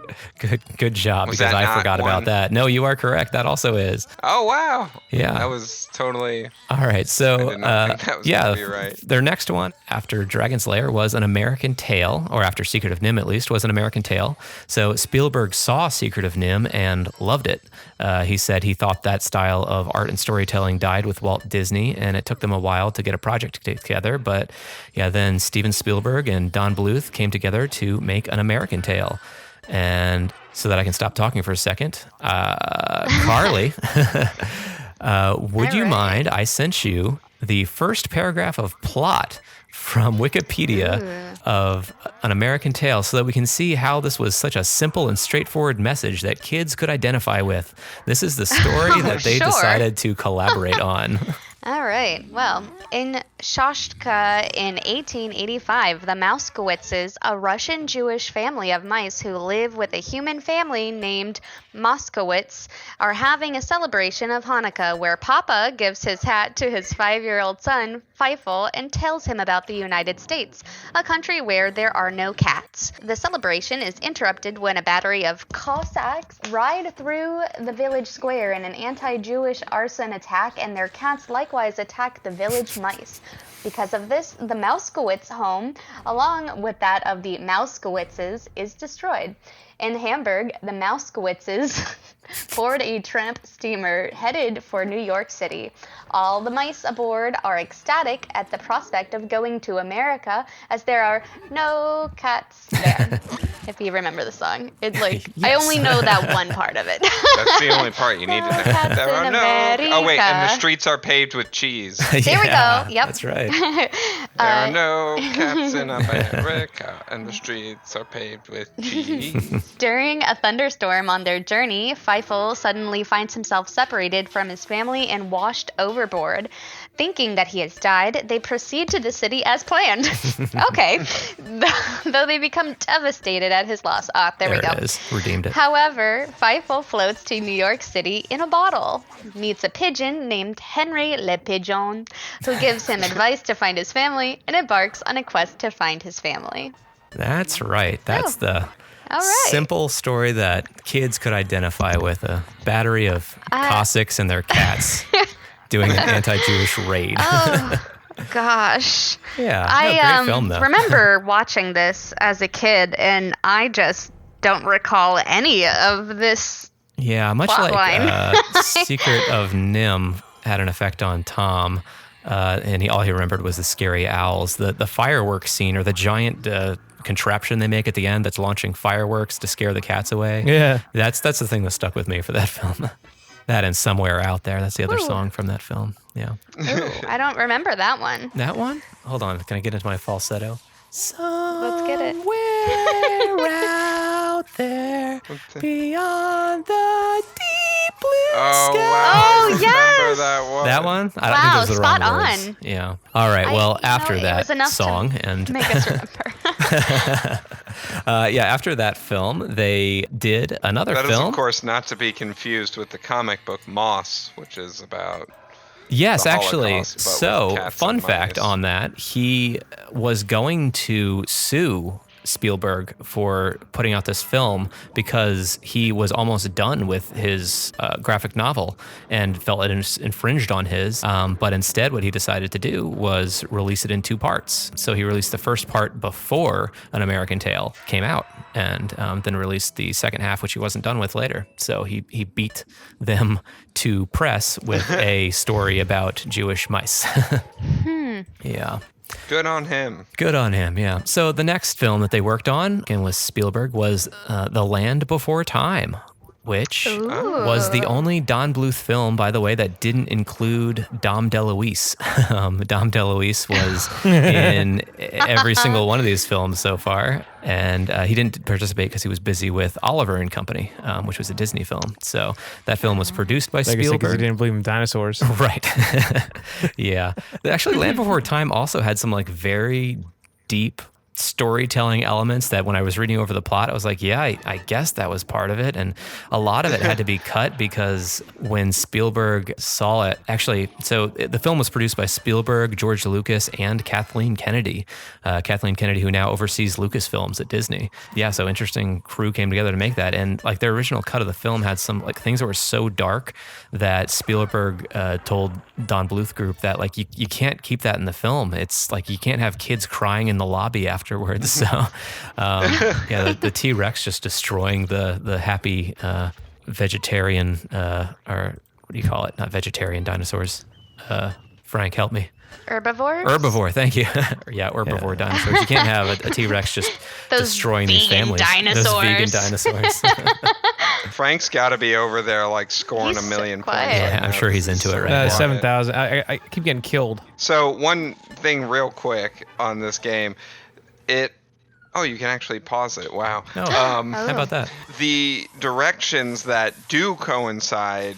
Good job, Was because that I not forgot one? about that. No, you are correct. That also is. Oh wow. Yeah. That was totally. All right, so did not think that was yeah, gonna be right. their next one after Dragon's Lair was An American Tale, or after Secret of Nim at least, was An American Tale. So Spielberg saw Secret of Nim and loved it. He said he thought that style of art and storytelling died with Walt Disney, and it took them a while to get a project together. But yeah, then Steven Spielberg and Don Bluth came together to make An American Tale. And so that I can stop talking for a second, Carly, would you mind? I sent you the first paragraph of plot from Wikipedia of An American Tale so that we can see how this was such a simple and straightforward message that kids could identify with. This is the story that they Sure. decided to collaborate on. All right. Well, in Shoshka in 1885, the Mouskowitzes, a Russian Jewish family of mice who live with a human family named Moskowitz, are having a celebration of Hanukkah where Papa gives his hat to his 5-year-old son, Feifel, and tells him about the United States, a country where there are no cats. The celebration is interrupted when a battery of Cossacks ride through the village square in an anti-Jewish arson attack, and their cats likewise attack the village mice. Because of this, the Mouskowitz home, along with that of the Mouskowitzes, is destroyed. In Hamburg, the Mouskowitzes board a tramp steamer headed for New York City. All the mice aboard are ecstatic at the prospect of going to America, as there are no cats there. If you remember the song. It's like, I Yes. only know that one part of it. That's the only part you need to know. Cats There are in no. Oh wait, and the America. streets are paved with cheese. There we go. Yep. That's right. There are no cats in America, and the streets are paved with cheese. During a thunderstorm on their journey, Feifel suddenly finds himself separated from his family and washed overboard. Thinking that he has died, they proceed to the city as planned. Okay. Though they become devastated at his loss. Ah, there we go. it is. Redeemed it. However, Feifel floats to New York City in a bottle, meets a pigeon named Henry Le Pigeon, who gives him advice to find his family, and embarks on a quest to find his family. That's right. That's the All right. simple story that kids could identify with. A battery of Cossacks and their cats doing an anti-Jewish raid. Oh, gosh. Yeah, no, I great film though. remember watching this as a kid, and I just don't recall any of this. Yeah, much plot like line. Secret of Nim had an effect on Tom, and all he remembered was the scary owls. The fireworks scene, or the giant contraption they make at the end that's launching fireworks to scare the cats away. Yeah. That's the thing that stuck with me for that film. That and Somewhere Out There. That's the other Ooh. song from that film. Yeah. Ooh, I don't remember that one. That one? Hold on. Can I get into my falsetto? Let's get it. Somewhere out there beyond the deep blue Oh, sky. wow. Oh, I remember yes. that one. That one? I don't Wow, think those are the wrong spot words. on. Yeah. All right. Well, after it was that enough song to and make us remember. after that film, they did another That is, film. of course, not to be confused with the comic book Moss, which is about... Yes, the actually. Holocaust, but So, with cats fun and fact mice. on that, he was going to sue Spielberg for putting out this film because he was almost done with his graphic novel and felt it infringed on his. But instead, what he decided to do was release it in 2 parts. So he released the first part before An American Tail came out, and then released the second half, which he wasn't done with later. So he beat them to press with a story about Jewish mice. Yeah. Good on him. Good on him, yeah. So the next film that they worked on, again with Spielberg, was The Land Before Time, which was the only Don Bluth film, by the way, that didn't include Dom DeLuise. Dom DeLuise was in every single one of these films so far, and he didn't participate because he was busy with Oliver and Company, which was a Disney film. So that film was produced by Like I said, 'cause Spielberg. he didn't believe in dinosaurs. Right. Yeah. Actually, Land Before Time also had some like very deep storytelling elements that when I was reading over the plot, I was like, yeah, I guess that was part of it. And a lot of it had to be cut because when Spielberg saw it, actually, so the film was produced by Spielberg, George Lucas, and Kathleen Kennedy. Kathleen Kennedy, who now oversees Lucasfilms at Disney. Yeah, so interesting crew came together to make that. And like their original cut of the film had some like things that were so dark that Spielberg told Don Bluth Group that like you can't keep that in the film. It's like you can't have kids crying in the lobby afterwards. So yeah, the T-Rex just destroying the happy vegetarian or what do you call it? Not vegetarian dinosaurs. Frank, help me. Herbivores? Herbivore, thank you. Yeah, herbivore dinosaurs. You can't have a T-Rex just Those destroying these vegan families. dinosaurs. Those vegan dinosaurs. Frank's got to be over there, like, scoring He's a million so points. quiet. right Yeah, I'm now. sure he's into it right now. 7,000. I keep getting killed. So, one thing real quick on this game. Oh, you can actually pause it. Wow. Oh, how about that? The directions that do coincide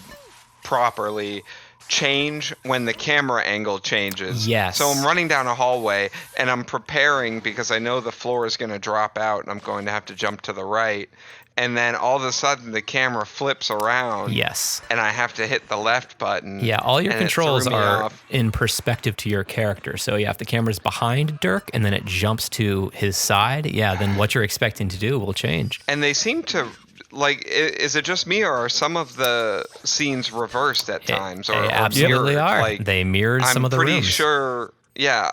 properly change when the camera angle changes. Yes. So I'm running down a hallway and I'm preparing because I know the floor is going to drop out and I'm going to have to jump to the right. And then all of a sudden the camera flips around. Yes. And I have to hit the left button. Yeah, all your and it controls threw me are off. in perspective to your character. So yeah, if the camera's behind Dirk and then it jumps to his side, yeah, then what you're expecting to do will change. And they seem to, like, is it just me or are some of the scenes reversed at times? Or They absolutely mirrored? are. Like, They mirrored some of the I'm pretty rooms. sure. Yeah,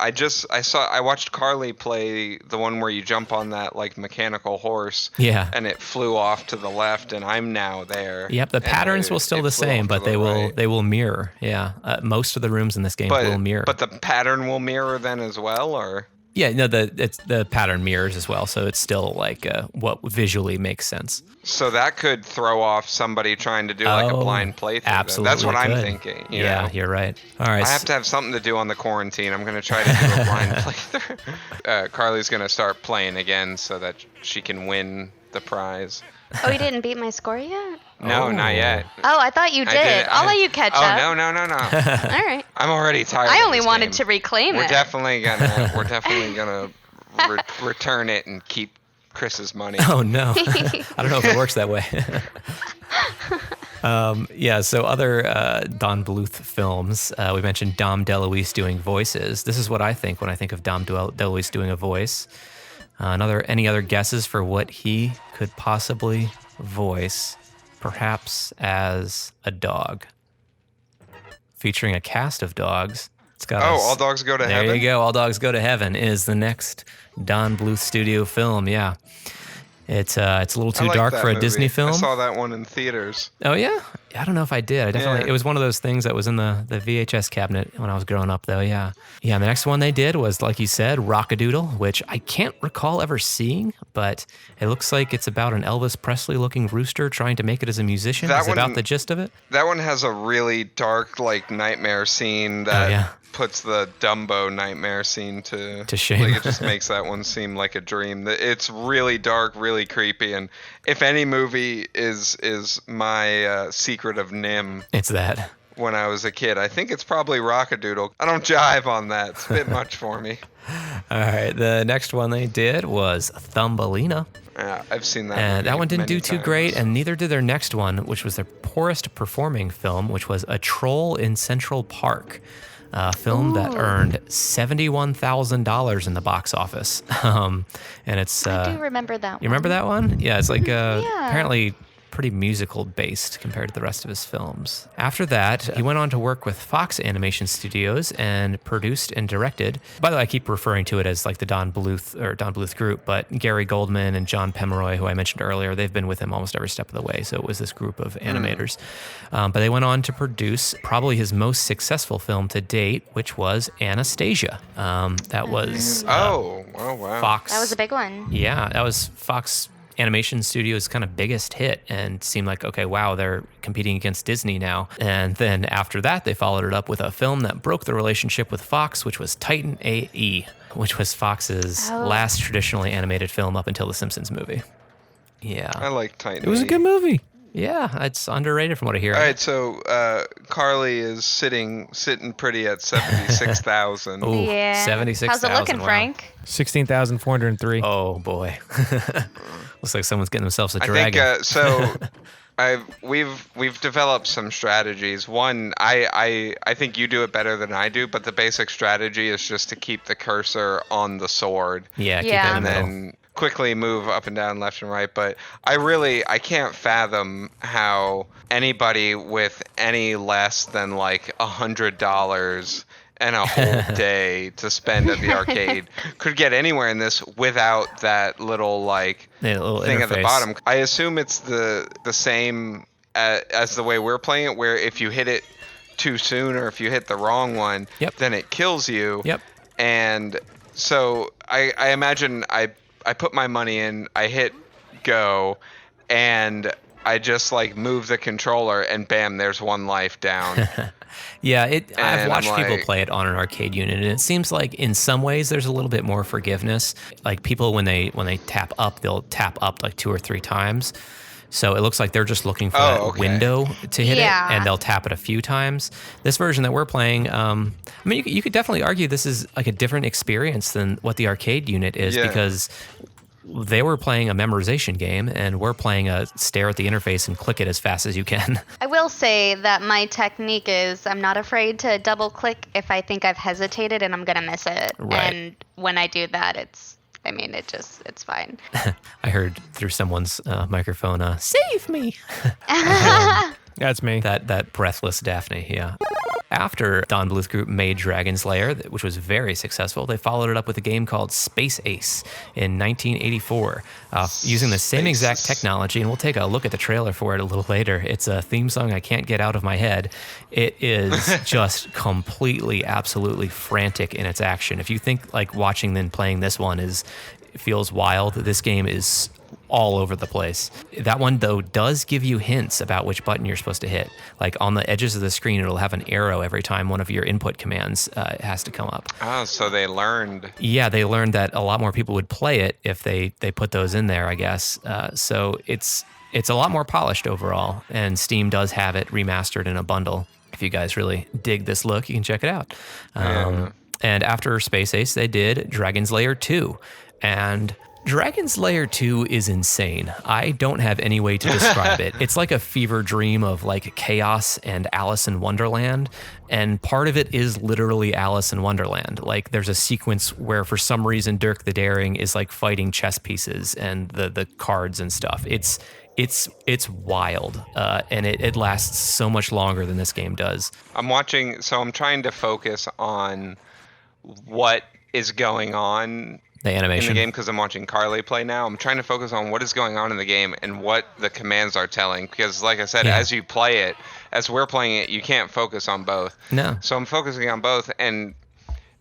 I watched Carley play the one where you jump on that like mechanical horse. Yeah. And it flew off to the left, and I'm now there. Yep, the and patterns will still it the flew same, off but to the right. they will mirror. Yeah, most of the rooms in this game will mirror. But the pattern will mirror then as well, or? Yeah, no, the pattern mirrors as well, so it's still like what visually makes sense. So that could throw off somebody trying to do like a blind playthrough. then. Absolutely, That's what I'm could. thinking. You Yeah, know? you're right. All right, I have to have something to do on the quarantine. I'm going to try to do a blind playthrough. Carly's going to start playing again so that she can win the prize. Oh, you didn't beat my score yet? No, not yet. Oh, I thought you I did. did. I'll let you catch up. Oh, no. All right. I'm already tired. I of only this wanted game. to reclaim We're it. definitely gonna return it and keep Chris's money. Oh no, I don't know if it works that way. Yeah, so other Don Bluth films, we mentioned Dom DeLuise doing voices. This is what I think when I think of Dom DeLuise doing a voice. Any other guesses for what he could possibly voice, perhaps as a dog? Featuring a cast of dogs. It's got All Dogs Go to Heaven? There you go. All Dogs Go to Heaven is the next Don Bluth studio film. Yeah, it's a little I too like dark that for a movie. Disney film. I saw that one in theaters. Oh yeah, I don't know if I did. I definitely. Yeah. It was one of those things that was in the VHS cabinet when I was growing up, though. Yeah. The next one they did was, like you said, Rockadoodle, which I can't recall ever seeing, but it looks like it's about an Elvis Presley-looking rooster trying to make it as a musician. Is about the gist of it? That one has a really dark, like, nightmare scene that puts the Dumbo nightmare scene to shame. Like, it just makes that one seem like a dream. It's really dark, really creepy, and if any movie is my Secret of Nim, it's that. When I was a kid, I think it's probably Rockadoodle. I don't jive on that. It's a bit much for me. All right, the next one they did was Thumbelina. Yeah, I've seen that. And that one didn't do too great, and neither did their next one, which was their poorest performing film, which was A Troll in Central Park. A film that earned $71,000 in the box office. And it's... I do remember that one. You remember that one? Yeah, it's like apparently pretty musical based compared to the rest of his films. After that, he went on to work with Fox Animation Studios and produced and directed. By the way, I keep referring to it as like the Don Bluth group, but Gary Goldman and John Pomeroy, who I mentioned earlier, they've been with him almost every step of the way. So it was this group of animators. But they went on to produce probably his most successful film to date, which was Anastasia. That was oh wow, Fox. That was a big one. Yeah, that was Fox Animation Studios' kind of biggest hit, and seemed like, okay, wow, they're competing against Disney now. And then after that, they followed it up with a film that broke the relationship with Fox, which was Titan A.E., which was Fox's last traditionally animated film up until the Simpsons movie. Yeah. I like Titan. It was a good movie. Yeah, it's underrated from what I hear. All right, so Carley is sitting pretty at 76,000. Oh, Yeah. 76,000. How's it looking, wow. Frank? 16,403. Oh boy, looks like someone's getting themselves a I dragon. think so. We've developed some strategies. One, I think you do it better than I do, but the basic strategy is just to keep the cursor on the sword. Yeah, keep Yeah. it in And the middle. then quickly move up and down, left and right. But I can't fathom how anybody with any less than like $100 and a whole day to spend at the arcade could get anywhere in this without that little like little thing at the interface. bottom. I assume it's the same as the way we're playing it, where if you hit it too soon or if you hit the wrong one, then it kills you. Yep. And so I imagine I put my money in, I hit go, and I just like move the controller, and bam, there's one life down. Yeah, I've watched people like, play it on an arcade unit, and it seems like in some ways there's a little bit more forgiveness. Like people when they tap up, they'll tap up like 2 or 3 times. So it looks like they're just looking for that window to hit it, and they'll tap it a few times. This version that we're playing, I mean, you could definitely argue this is like a different experience than what the arcade unit is, because they were playing a memorization game, and we're playing a stare at the interface and click it as fast as you can. I will say that my technique is I'm not afraid to double click if I think I've hesitated and I'm going to miss it. Right. And when I do that, it's fine. I heard through someone's microphone, save me. That's me. That breathless Daphne, yeah. After Don Bluth Group made Dragon's Lair, which was very successful, they followed it up with a game called Space Ace in 1984, using the same exact technology. And we'll take a look at the trailer for it a little later. It's a theme song I can't get out of my head. It is just completely, absolutely frantic in its action. If you think like watching then playing this one feels wild, this game is all over the place. That one, though, does give you hints about which button you're supposed to hit. Like on the edges of the screen, it'll have an arrow every time one of your input commands has to come up. Oh, so they learned. Yeah, they learned that a lot more people would play it if they put those in there, I guess. So it's a lot more polished overall, and Steam does have it remastered in a bundle. If you guys really dig this look, you can check it out. And after Space Ace, they did Dragon's Lair 2. And Dragon's Lair 2 is insane. I don't have any way to describe it. It's like a fever dream of like chaos and Alice in Wonderland. And part of it is literally Alice in Wonderland. Like there's a sequence where for some reason Dirk the Daring is like fighting chess pieces and the cards and stuff. It's wild. And it lasts so much longer than this game does. I'm trying to focus on what is going on the animation in the game, because I'm watching Carley play now. I'm trying to focus on what is going on in the game and what the commands are telling, because like I said, as you play it, as we're playing it, you can't focus on both. No. So I'm focusing on both, and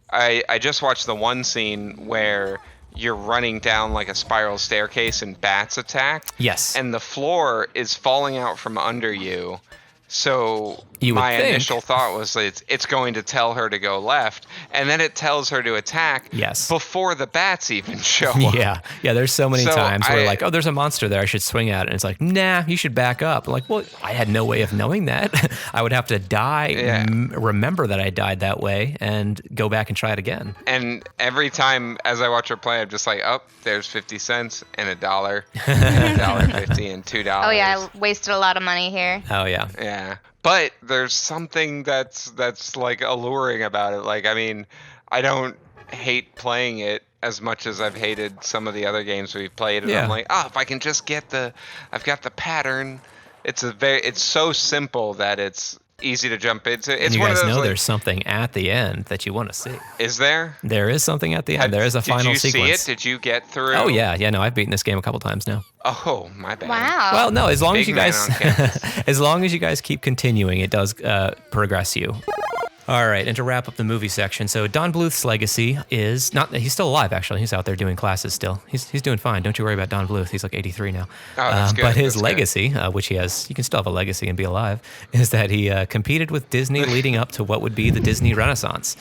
I just watched the one scene where you're running down like a spiral staircase and bats attack. Yes. And the floor is falling out from under you. So my initial thought was it's going to tell her to go left, and then it tells her to attack before the bats even show up. Yeah, there's so many times where like, oh, there's a monster there, I should swing at it. And it's like, nah, you should back up. I'm like, well, I had no way of knowing that. I would have to die, remember that I died that way, and go back and try it again. And every time as I watch her play, I'm just like, oh, there's 50 cents and $1, and $1.50 and $2. Oh yeah, I wasted a lot of money here. Oh yeah. Yeah. But there's something that's like alluring about it. Like, I mean, I don't hate playing it as much as I've hated some of the other games we've played. And I'm like, if I can just I've got the pattern. It's so simple that it's easy to jump into. It's and you one guys of those, know like, there's something at the end that you want to see. Is there? There is something at the end. There is a final sequence. Did you see it? Did you get through? Oh yeah. No, I've beaten this game a couple times now. Oh, my bad. Wow. Well, no, as long Big as you guys, as long as you guys keep continuing, it does progress you. All right, and to wrap up the movie section, so Don Bluth's legacy is he's still alive, actually. He's out there doing classes still. He's doing fine. Don't you worry about Don Bluth. He's like 83 now. Oh, that's good. But his that's legacy, which he has, you can still have a legacy and be alive, is that he competed with Disney leading up to what would be the Disney Renaissance.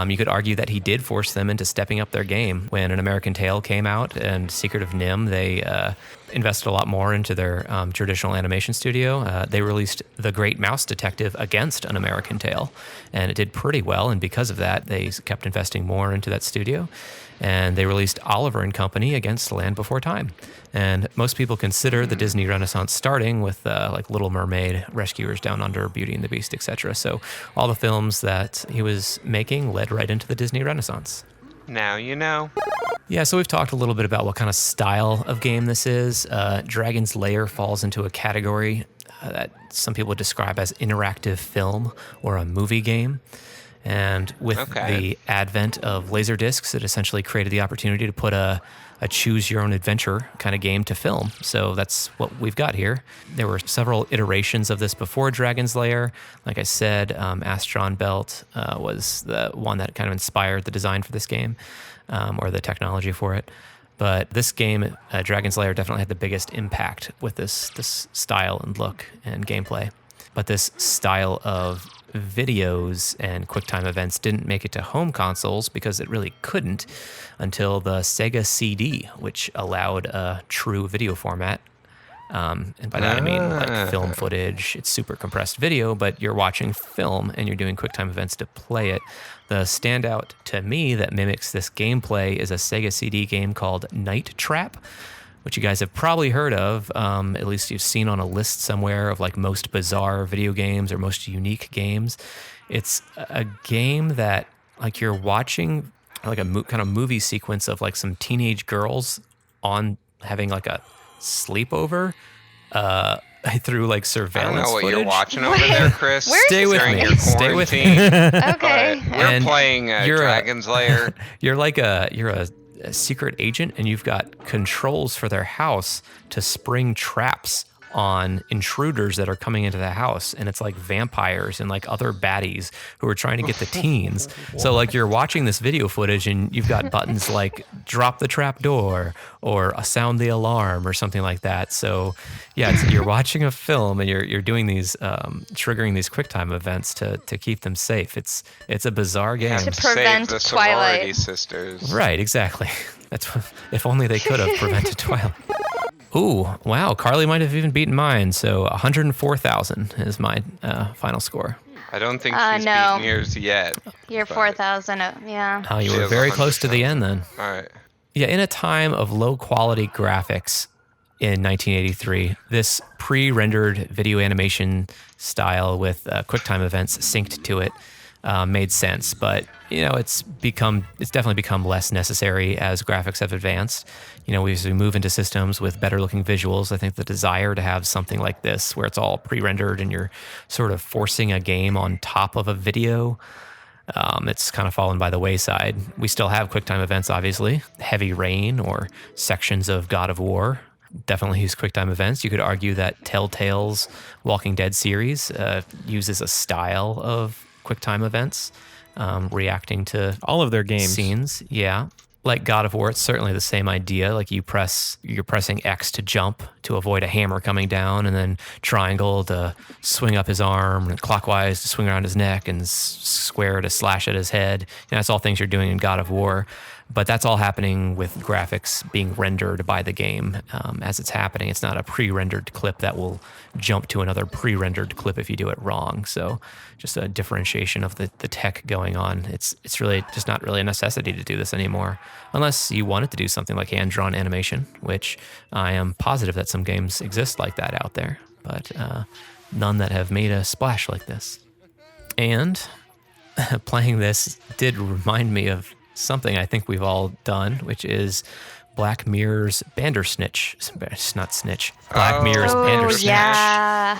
You could argue that he did force them into stepping up their game. When An American Tail came out and Secret of NIMH, they invested a lot more into their traditional animation studio. They released The Great Mouse Detective against An American Tail, and it did pretty well. And because of that, they kept investing more into that studio. And they released Oliver and Company against Land Before Time. And most people consider the Disney Renaissance starting with like Little Mermaid, Rescuers Down Under, Beauty and the Beast, etc. So all the films that he was making led right into the Disney Renaissance. Now you know. Yeah, so we've talked a little bit about what kind of style of game this is. Dragon's Lair falls into a category that some people describe as interactive film or a movie game. And with the advent of Laserdiscs, it essentially created the opportunity to put a choose-your-own-adventure kind of game to film. So that's what we've got here. There were several iterations of this before Dragon's Lair. Like I said, Astron Belt was the one that kind of inspired the design for this game, or the technology for it. But this game, Dragon's Lair, definitely had the biggest impact with this style and look and gameplay. But this style of videos and QuickTime events didn't make it to home consoles because it really couldn't until the Sega CD, which allowed a true video format. And by that I mean like film footage. It's super compressed video, but you're watching film and you're doing QuickTime events to play it. The standout to me that mimics this gameplay is a Sega CD game called Night Trap, which you guys have probably heard of, at least you've seen on a list somewhere of like most bizarre video games or most unique games. It's a game that like you're watching like a kind of movie sequence of like some teenage girls on having like a sleepover through like surveillance I don't know what footage. You're watching over there, Chris. Stay with me. Stay with me. Okay. We're playing Dragon's Lair. You're a secret agent, and you've got controls for their house to spring traps on intruders that are coming into the house, and it's like vampires and like other baddies who are trying to get the teens. So like you're watching this video footage and you've got buttons like drop the trap door or sound the alarm or something like that. So yeah, you're watching a film and you're doing these triggering these QuickTime events to keep them safe. It's a bizarre game. To prevent Save the Twilight. sorority sisters. Right, exactly. That's if only they could have prevented Twilight. Ooh, wow. Carley might have even beaten mine. So 104,000 is my final score. I don't think she's beaten yours yet. You're 4,000. Yeah. Oh, you were very close to the end then. All right. Yeah, in a time of low quality graphics in 1983, this pre-rendered video animation style with QuickTime events synced to it made sense, but it's definitely become less necessary as graphics have advanced. As we move into systems with better looking visuals, I think the desire to have something like this where it's all pre-rendered and you're sort of forcing a game on top of a video, it's kind of fallen by the wayside. We still have QuickTime events, obviously. Heavy Rain or sections of God of War definitely use QuickTime events. You could argue that Telltale's Walking Dead series uses a style of QuickTime events, reacting to all of their games scenes. Yeah. like God of War, it's certainly the same idea. Like you're pressing X to jump to avoid a hammer coming down, and then triangle to swing up his arm, and clockwise to swing around his neck, and square to slash at his head. That's all things you're doing in God of War. But that's all happening with graphics being rendered by the game as it's happening. It's not a pre-rendered clip that will jump to another pre-rendered clip if you do it wrong. So just a differentiation of the tech going on. It's really just not really a necessity to do this anymore, unless you wanted to do something like hand-drawn animation, which I am positive that some games exist like that out there, but none that have made a splash like this. And playing this did remind me of something I think we've all done, which is Black Mirror's Bandersnitch. It's not Snitch. Black Mirror's Bandersnatch.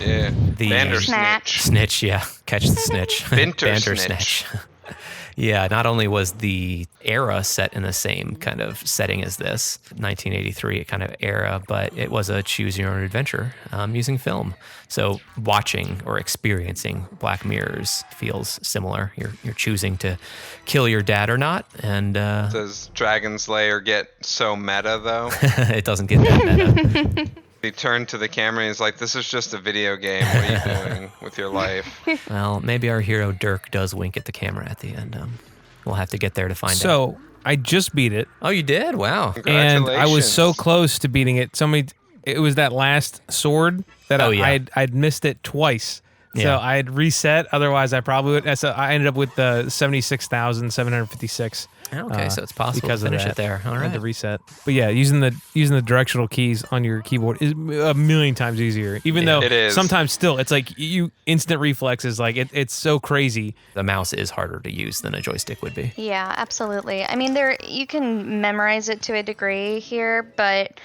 Yeah. The Bandersnatch. Snitch, yeah. Catch the snitch. Bandersnatch. Yeah, not only was the era set in the same kind of setting as this, 1983 kind of era, but it was a choose your own adventure using film. So watching or experiencing Black Mirrors feels similar. You're choosing to kill your dad or not. And Does Dragon's Lair get so meta, though? it doesn't get that meta. He turned to the camera and he's like, this is just a video game. What are you doing with your life? Well, maybe our hero Dirk does wink at the camera at the end. We'll have to get there to find out. So I just beat it. Oh, you did? Wow. And I was so close to beating it. It was that last sword that I'd missed it twice. So Yeah. I had reset. Otherwise, I probably would. So I ended up with the 76,756. Okay, so it's possible because to finish of it there. All I had right. to reset. But yeah, using the directional keys on your keyboard is a million times easier. Even though it is. sometimes still, it's like you instant reflexes. Like it's so crazy. The mouse is harder to use than a joystick would be. Yeah, absolutely. I mean, you can memorize it to a degree here, but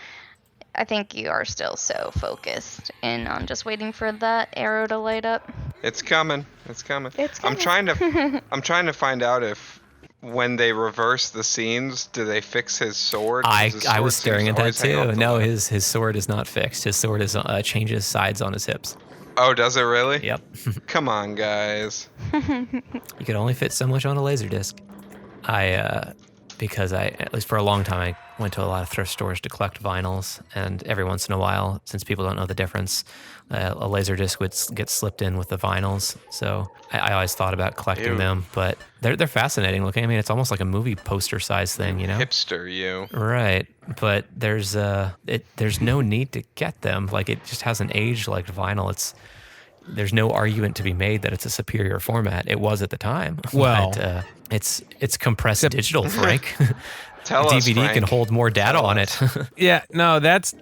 I think you are still so focused in on just waiting for that arrow to light up. It's coming. It's coming. It's I'm coming. trying to find out if when they reverse the scenes, do they fix his sword? 'Cause his I sword was staring seems at to that always hang too. off the No, left. his sword is not fixed. His sword is changes sides on his hips. Oh, does it really? Yep. Come on, guys. You could only fit so much on a laser disc. Because at least for a long time, I went to a lot of thrift stores to collect vinyls, and every once in a while, since people don't know the difference, a laser disc would get slipped in with the vinyls. So I always thought about collecting Ew. them, but they're fascinating looking. I mean, it's almost like a movie poster size thing, you know? Hipster, you. Right, but there's no need to get them. Like it just hasn't aged like vinyl. There's no argument to be made that it's a superior format. It was at the time. Well, but, it's compressed digital, Frank. Tell us, DVD Frank. can hold more data on it. Yeah, no, that's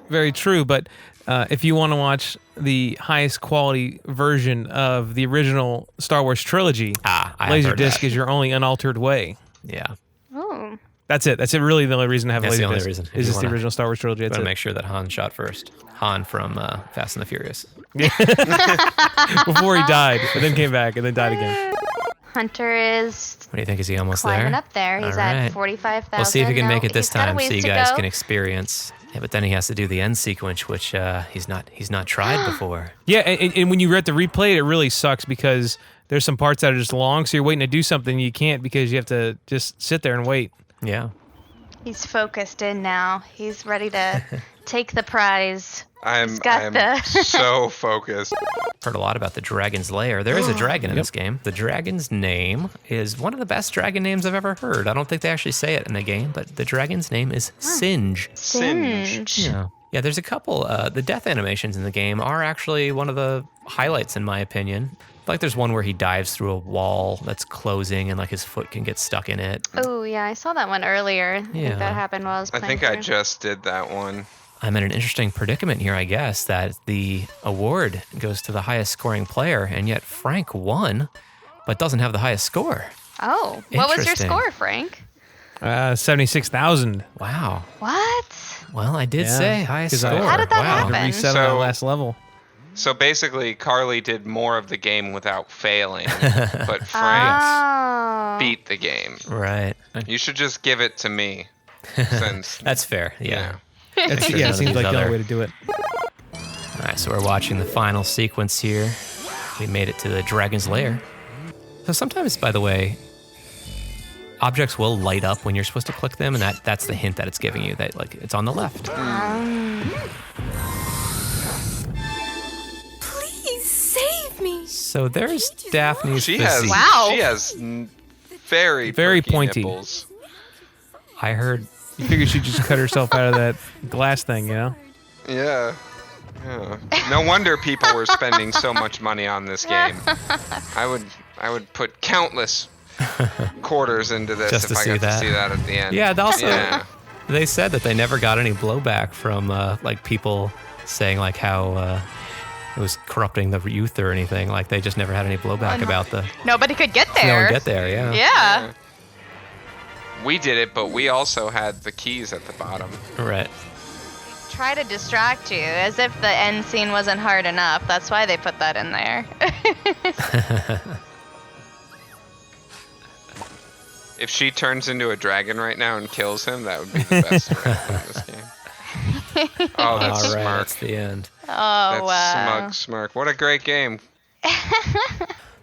very true. But if you want to watch the highest quality version of the original Star Wars trilogy, I have heard Laserdisc that. is your only unaltered way. Yeah, Oh. That's it. That's it. Really, the only reason to have That's a the only Laserdisc reason. If is you just the wanna- original Star Wars trilogy. That's gotta it. make sure that Han shot first. Han from Fast and the Furious. Before he died, but then came back and then died again. Hunter is What do you think? Is he almost climbing there? up there. He's All at right. 45,000. We'll see if he can now. make it this He's got a time, so ways you to guys go. can experience. Yeah, but then he has to do the end sequence, which he's not tried before. Yeah, and when you have to replay it, it really sucks because there's some parts that are just long, so you're waiting to do something you can't because you have to just sit there and wait. Yeah. He's focused in now. He's ready to take the prize. I'm got the- so focused. Heard a lot about the Dragon's Lair. There is a dragon in this game. The dragon's name is one of the best dragon names I've ever heard. I don't think they actually say it in the game, but the dragon's name is Singe. Singe. Yeah, there's a couple. The death animations in the game are actually one of the highlights, in my opinion. Like there's one where he dives through a wall that's closing and like his foot can get stuck in it. Oh, yeah, I saw that one earlier. I think Yeah. that happened while I was I playing think I through. just did that one. I'm in an interesting predicament here, I guess, that the award goes to the highest scoring player, and yet Frank won, but doesn't have the highest score. Oh, what was your Interesting. score, Frank? 76,000. Wow. What? Well, I did Yeah, say highest 'cause I- score. How did that wow. happen? To reset on that So- last level. So basically, Carley did more of the game without failing, but Frank Oh. beat the game. Right. You should just give it to me, since That's fair. Yeah. That's, sure yeah, none it of seems these like the other- only way to do it. All right, so we're watching the final sequence here. We made it to the Dragon's Lair. So sometimes, by the way, objects will light up when you're supposed to click them, and that's the hint that it's giving you, that like it's on the left. Please save me. So there's Daphne's She physique. has very perky pointy. nipples. I heard. You figured she'd just cut herself out of that glass thing, you know? Yeah. No wonder people were spending so much money on this game. I would put countless quarters into this Just if to I see got that. to see that at the end. Yeah, also Yeah. they said that they never got any blowback from like people saying like how it was corrupting the youth or anything. Like they just never had any blowback about the. Nobody could get No there. one get there. Yeah. Yeah. We did it, but we also had the keys at the bottom. Right. Try to distract you, as if the end scene wasn't hard enough. That's why they put that in there. If she turns into a dragon right now and kills him, that would be the best way to play this game. Oh, that's All right. smart. That's the end. Oh, That's wow. smug. What a great game.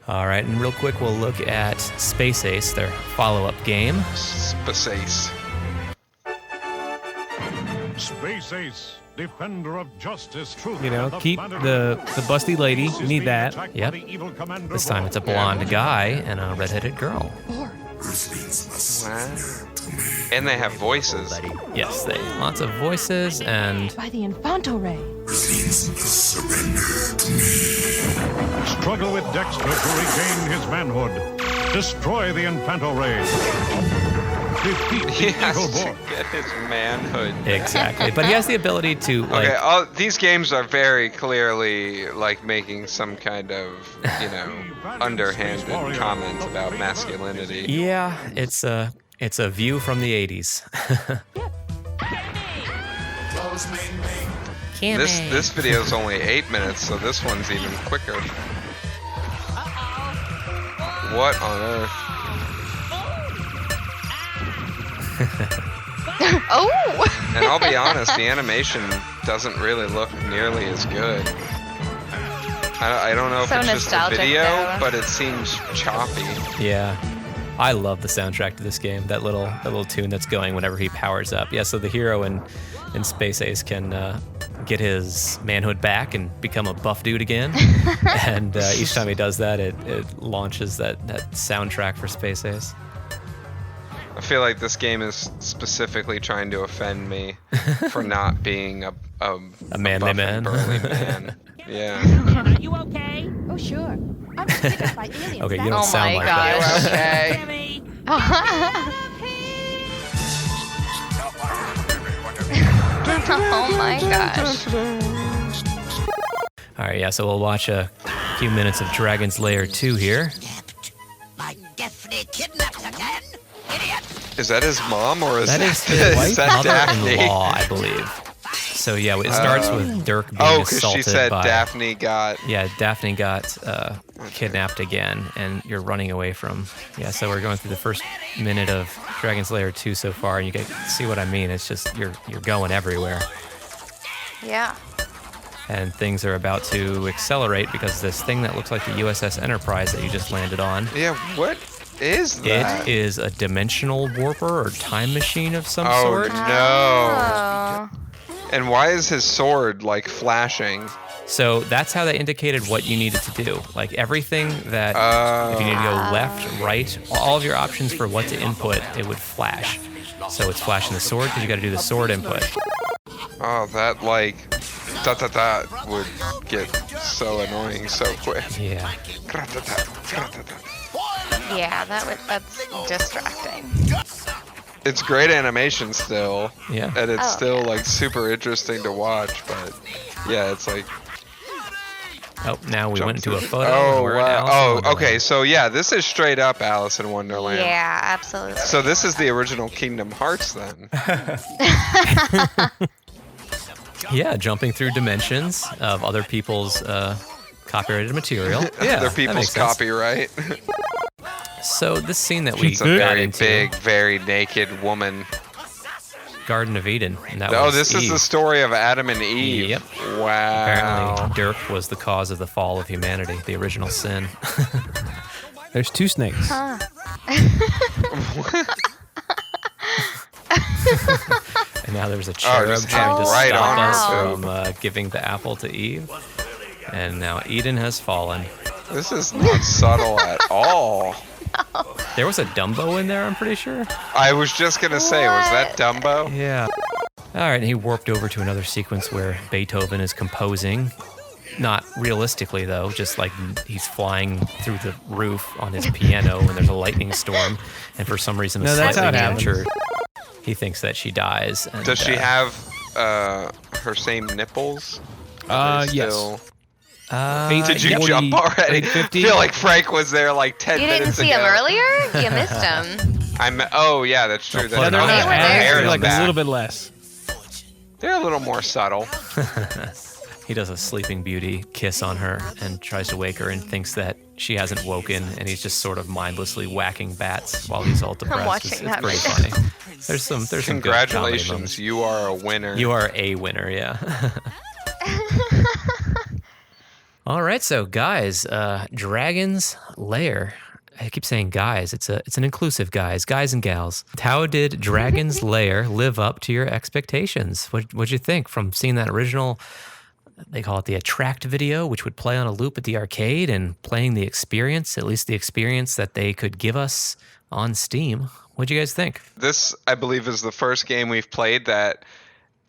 All right, and real quick, we'll look at Space Ace, their follow-up game. Space. Space Ace, defender of justice, truth. You know, and keep planet the Earth. busty lady. Ace You is need being that. attacked by Yep. the evil commander This time of it's a all. blonde guy and a redheaded girl. Wow. And they have voices. Yes, they lots of voices and By the Infanto Ray. Struggle with Dexter to regain his manhood. Destroy the Infanto Ray. Defeat He the has evil to boy. get his manhood. exactly. But he has the ability to like. Okay, these games are very clearly like making some kind of, underhanded comment about masculinity. Yeah, it's a view from the 80s. This video is only 8 minutes, so this one's even quicker. What on earth? Oh! And I'll be honest, the animation doesn't really look nearly as good. I don't know if So it's just the nostalgic, video, though. but it seems choppy. Yeah. I love the soundtrack to this game. That little tune that's going whenever he powers up. Yeah, so the hero in Space Ace can get his manhood back and become a buff dude again. And each time he does that, it launches that soundtrack for Space Ace. I feel like this game is specifically trying to offend me for not being a manly buff man. and burly man. Yeah. Are you okay? Oh, sure. I'm picked up by aliens. Okay, you that's don't Oh sound my like gosh. that. Okay. Oh my gosh. All right, yeah, so we'll watch a few minutes of Dragon's Lair 2 here. My Daphne kidnapped again, idiot! Is that his mom or is That that, is his is that Daphne? mother-in-law, I believe. So yeah, it starts with Dirk being Oh, because assaulted she said by... Daphne got. Yeah, Daphne got kidnapped again, and you're running away from... Yeah, so we're going through the first minute of Dragon's Lair 2 so far, and you can see what I mean. It's just, you're going everywhere. Yeah. And things are about to accelerate because this thing that looks like the USS Enterprise that you just landed on, Yeah, what is that? it is a dimensional warper or time machine of some Oh, sort. no. Oh. And why is his sword like flashing? So that's how they indicated what you needed to do. Like everything that, if you need to go left, right, all of your options for what to input, it would flash. So it's flashing the sword because you got to do the sword input. Oh, that like da would get so annoying so quick. Yeah. Yeah, that's distracting. It's great animation still. Yeah. And it's Oh, still yeah. like super interesting to watch, but yeah, it's like Oh, now we went into a through- photo. Oh, and we're in wow. Alice in Oh, Wonderland. okay. So yeah, this is straight up Alice in Wonderland. Yeah, absolutely. So this is the original Kingdom Hearts then. Yeah, jumping through dimensions of other people's copyrighted material. Yeah, Other that people's makes sense. copyright. So this scene that we It's a got very into, big, very naked woman. Garden of Eden. And that Oh, was this is Eve. the story of Adam and Eve. Yep. Wow. Apparently, Dirk was the cause of the fall of humanity, the original sin. There's two snakes. Huh. And now there's a cherub just trying to right stop on us her. from giving the apple to Eve. And now Eden has fallen. This is not subtle at all. There was a Dumbo in there, I'm pretty sure. I was just going to say, was that Dumbo? Yeah. All right, and he warped over to another sequence where Beethoven is composing. Not realistically, though, just like he's flying through the roof on his piano and there's a lightning storm. And for some reason, No, that's how it happens. injured. He thinks that she dies. And, Does she have her same nipples? Yes. Did you jump already? 850? I feel like Frank was there like 10 You minutes ago. didn't see him earlier? You missed him. Oh, yeah, that's true. Yeah, they're That's not They were there. as, They're like back. a little bit less. They're a little more subtle. He does a Sleeping Beauty kiss on her and tries to wake her and thinks that she hasn't woken, and he's just sort of mindlessly whacking bats while he's all depressed. watching It's that pretty right funny. There's some good comedy moments. Congratulations, you are a winner. You are a winner, yeah. All right, so guys, Dragon's Lair. I keep saying guys. It's an inclusive guys and gals. How did Dragon's Lair live up to your expectations? What'd you think from seeing that original? They call it the Attract video, which would play on a loop at the arcade, and playing the experience, at least the experience that they could give us on Steam. What'd you guys think? This, I believe, is the first game we've played that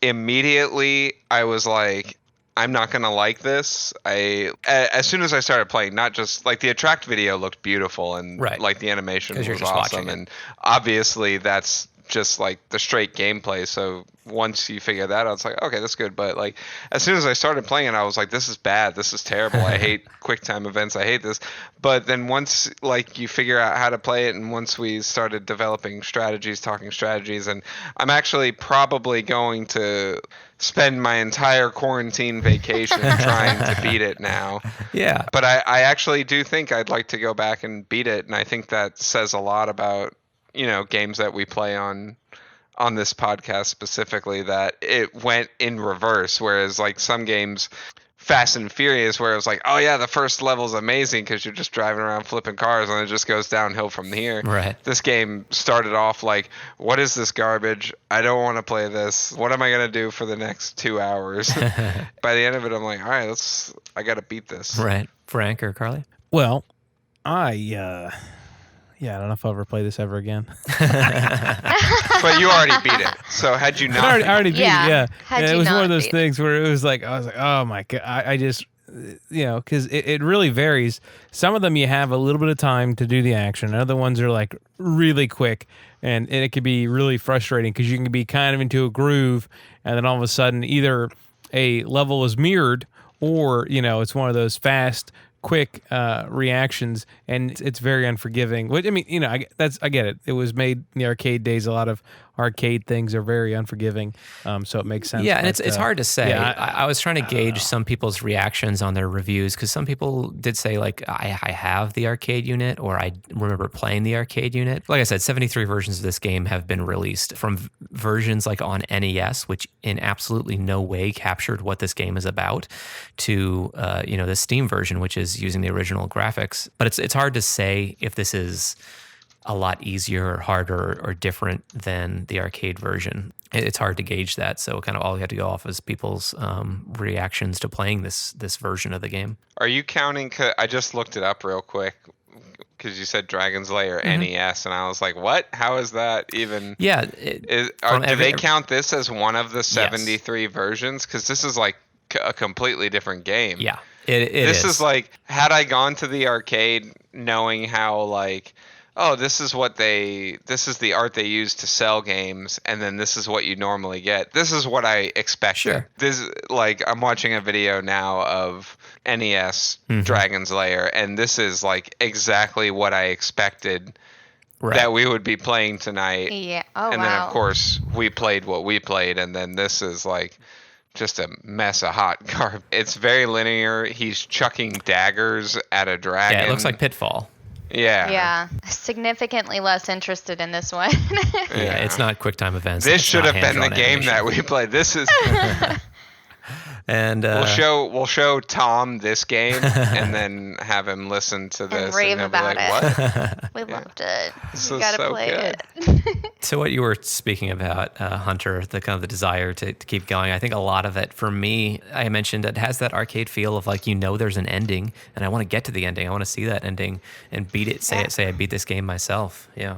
immediately I was like, I'm not going to like this. As soon as I started playing, not just like the Attract video looked beautiful and Right. like the animation 'Cause you're was just watching awesome. it. And obviously that's just like the straight gameplay. So once you figure that out, it's like, okay, that's good. But like as soon as I started playing it, I was like, this is bad. This is terrible. I hate quick time events. I hate this. But then once like you figure out how to play it, and once we started developing strategies, talking strategies, and I'm actually probably going to spend my entire quarantine vacation trying to beat it now. Yeah. But I actually do think I'd like to go back and beat it, and I think that says a lot about, you know, games that we play on this podcast specifically, that it went in reverse, whereas like some games, Fast and Furious, where it was like, oh yeah, the first level's amazing because you're just driving around flipping cars and it just goes downhill from here. Right. This game started off like, what is this garbage? I don't want to play this. What am I going to do for the next 2 hours? By the end of it, I'm like, all right, I got to beat this. Right. Frank or Carly? Well, I don't know if I'll ever play this ever again. But you already beat it. So had you not, I already beat it. Yeah, Had it you was one not of those beat it. things where it was like, I was like, oh my god, I just, you know, because it really varies. Some of them you have a little bit of time to do the action. Other ones are like really quick, and it could be really frustrating because you can be kind of into a groove, and then all of a sudden either a level is mirrored, or you know, it's one of those fast, quick reactions, and it's very unforgiving. Which, I mean, you know, I get it. It was made in the arcade days. A lot of arcade things are very unforgiving, so it makes sense. Yeah, and but, it's hard to say. yeah, I was trying to gauge some people's reactions on their reviews, because some people did say like, I have the arcade unit, or I remember playing the arcade unit. Like I said, 73 versions of this game have been released, from versions like on NES, which in absolutely no way captured what this game is about, to the Steam version, which is using the original graphics. But it's hard to say if this is a lot easier or harder or different than the arcade version. It's hard to gauge that. So kind of all you have to go off is people's reactions to playing this version of the game. are you counting? I just looked it up real quick because you said Dragon's Lair NES, and I was like, what? How is that even? Yeah. Do they count this as one of the 73 versions? Because this is like a completely different game. Yeah. This is like, had I gone to the arcade knowing how like, oh, this is the art they use to sell games, and then this is what you normally get. This is what I expected. Sure. This, like, I'm watching a video now of NES Dragon's Lair, and this is like exactly what I expected that we would be playing tonight. Yeah. Oh, and wow. then of course we played what we played, and then this is like just a mess of hot garbage. It's very linear. He's chucking daggers at a dragon. Yeah, it looks like Pitfall. Yeah. Yeah. Significantly less interested in this one. Yeah, it's not QuickTime events. This It's should not have been the hand-drawn game animation. that we played. This is And we'll show Tom this game and then have him listen to this and rave he'll be about like, it. What? We loved it. This You is gotta so play good. it. So what you were speaking about, Hunter, the kind of the desire to keep going, I think a lot of it for me, I mentioned it has that arcade feel of like, there's an ending and I want to get to the ending. I want to see that ending and beat it. Say I beat this game myself. Yeah.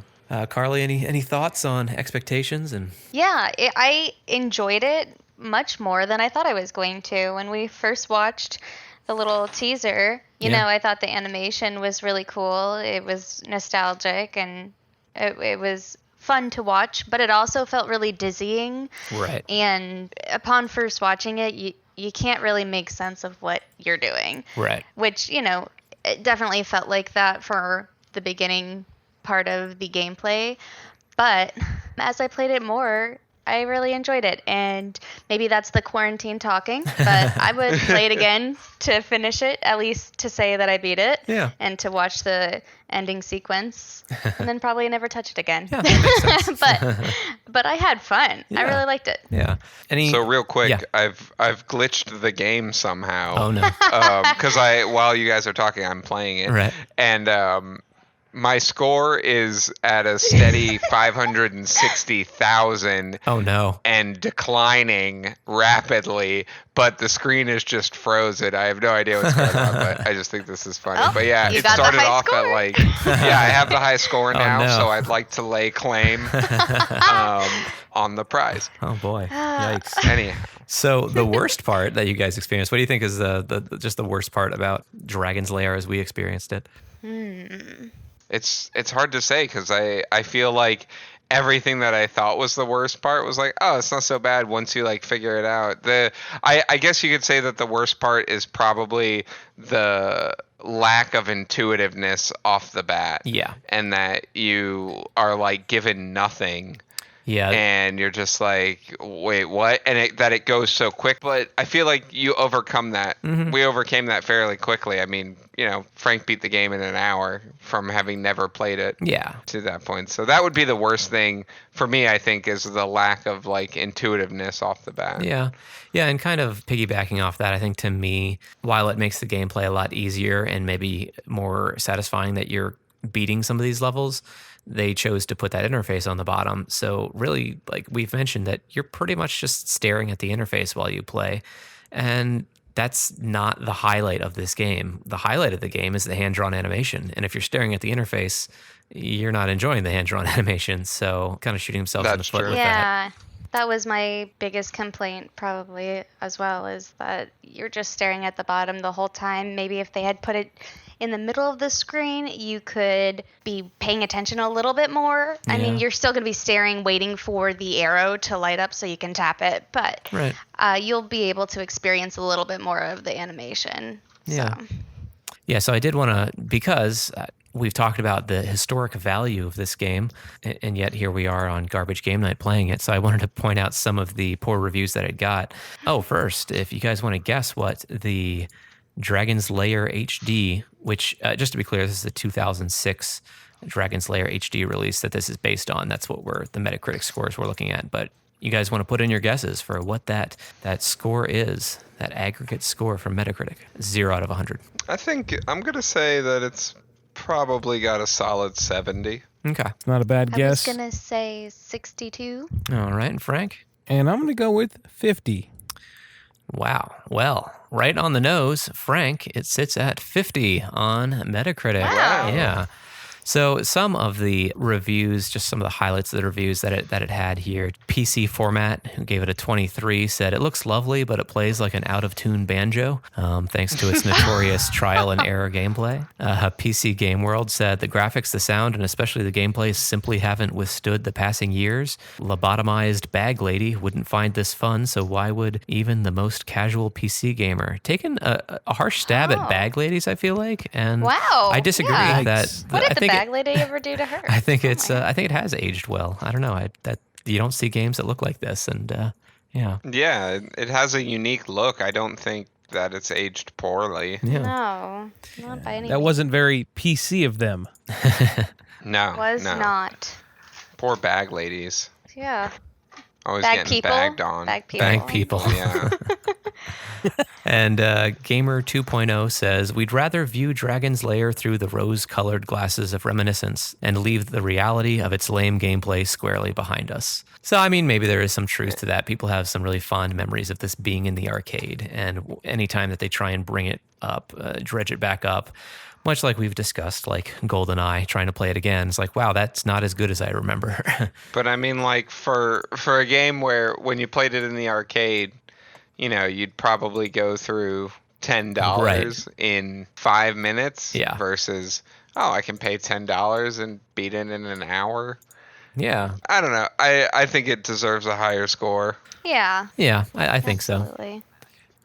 Carley, any thoughts on expectations? And Yeah, I enjoyed it much more than I thought I was going to. When we first watched the little teaser, you know, I thought the animation was really cool. It was nostalgic and it was fun to watch, but it also felt really dizzying. Right. And upon first watching it, you can't really make sense of what you're doing. Right. Which, it definitely felt like that for the beginning part of the gameplay. But as I played it more, I really enjoyed it. And maybe that's the quarantine talking, but I would play it again to finish it, at least to say that I beat it. Yeah. And to watch the ending sequence, and then probably never touch it again. Yeah, that makes sense. but I had fun. Yeah. I really liked it. Yeah. So real quick, Yeah. I've glitched the game somehow. Oh no. Because while you guys are talking, I'm playing it. Right. And my score is at a steady 560,000. Oh no. And declining rapidly, but the screen is just frozen. I have no idea what's going on, but I just think this is funny. Oh, but yeah, you it got the started high off score. at like, I have the high score now, no. so I'd like to lay claim on the prize. Oh boy. Yikes. Anyhow. So the worst part that you guys experienced, what do you think is just the worst part about Dragon's Lair as we experienced it? It's hard to say because I feel like everything that I thought was the worst part was like, oh, it's not so bad once you like figure it out. I guess you could say that the worst part is probably the lack of intuitiveness off the bat. Yeah. And that you are like given nothing. Yeah. And you're just like, wait, what? And it goes so quick. But I feel like you overcome that. Mm-hmm. We overcame that fairly quickly. I mean, Frank beat the game in an hour from having never played it. Yeah. To that point. So that would be the worst thing for me, I think, is the lack of like intuitiveness off the bat. Yeah. Yeah. And kind of piggybacking off that, I think to me, while it makes the gameplay a lot easier and maybe more satisfying that you're beating some of these levels, they chose to put that interface on the bottom. So really, like we've mentioned, that you're pretty much just staring at the interface while you play. And that's not the highlight of this game. The highlight of the game is the hand-drawn animation. And if you're staring at the interface, you're not enjoying the hand-drawn animation. So kind of shooting himself in the foot with that. Yeah. That was my biggest complaint probably as well, is that you're just staring at the bottom the whole time. Maybe if they had put it in the middle of the screen, you could be paying attention a little bit more. I mean, you're still going to be staring, waiting for the arrow to light up so you can tap it, but you'll be able to experience a little bit more of the animation. Yeah. Yeah, so I did want to, because we've talked about the historic value of this game, and yet here we are on Garbage Game Night playing it. So I wanted to point out some of the poor reviews that it got. Oh, first, if you guys want to guess what the Dragon's Lair HD, which, just to be clear, this is the 2006 Dragon's Lair HD release that this is based on. That's what the Metacritic scores we're looking at. But you guys want to put in your guesses for what that score is, that aggregate score from Metacritic. 0 out of 100. I think I'm going to say that it's probably got a solid 70. Okay. Not a bad I guess. was going to say 62. All right. And Frank? And I'm going to go with 50. Wow. Well, right on the nose, Frank, it sits at 50 on Metacritic. Wow. Yeah. So some of the reviews, just some of the highlights of the reviews that it had here. PC Format, who gave it a 23, said, it looks lovely, but it plays like an out-of-tune banjo, thanks to its notorious trial and error gameplay. PC Game World said, the graphics, the sound, and especially the gameplay simply haven't withstood the passing years. Lobotomized bag lady wouldn't find this fun, so why would even the most casual PC gamer? Taking a harsh stab at bag ladies, I feel like. And Wow. I disagree Yeah. that. What did the bag lady ever do to her? I think it's. I think it has aged well. I don't know. That you don't see games that look like this, and yeah. Yeah, it has a unique look. I don't think that it's aged poorly. Yeah. No, not by any That means. wasn't very PC of them. No, Was no. not. Poor bag ladies. Yeah. Always Bag getting people. bagged on. Bag people. Bag people. Yeah. And Gamer 2.0 says, we'd rather view Dragon's Lair through the rose-colored glasses of reminiscence and leave the reality of its lame gameplay squarely behind us. So, I mean, maybe there is some truth to that. People have some really fond memories of this being in the arcade. And anytime that they try and bring it up, dredge it back up, much like we've discussed, like GoldenEye, trying to play it again, it's like, wow, that's not as good as I remember. But I mean, like, for a game where when you played it in the arcade, you know, you'd probably go through $10 in 5 minutes versus, I can pay $10 and beat it in an hour. Yeah. I don't know. I think it deserves a higher score. Yeah. Yeah, I think Absolutely. so.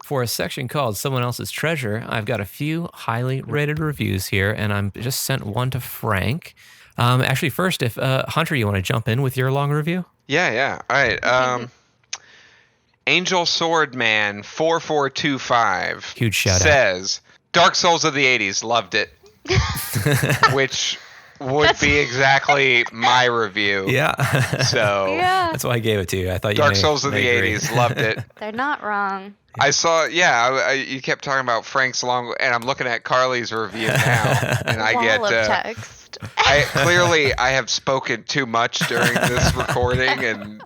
For a section called Someone Else's Treasure, I've got a few highly rated reviews here, and I'm just sent one to Frank. Actually, first, if Hunter, you want to jump in with your long review? Yeah. All right. Angel Swordman 4425 huge shout says, Dark Souls of the 80s, loved it. Which would be exactly my review. Yeah. So that's why I gave it to you. I thought Dark Souls of the agree. 80s, loved it. They're not wrong. I saw, you kept talking about Frank's long, and I'm looking at Carley's review now, and I get Wall of text. I have spoken too much during this recording, and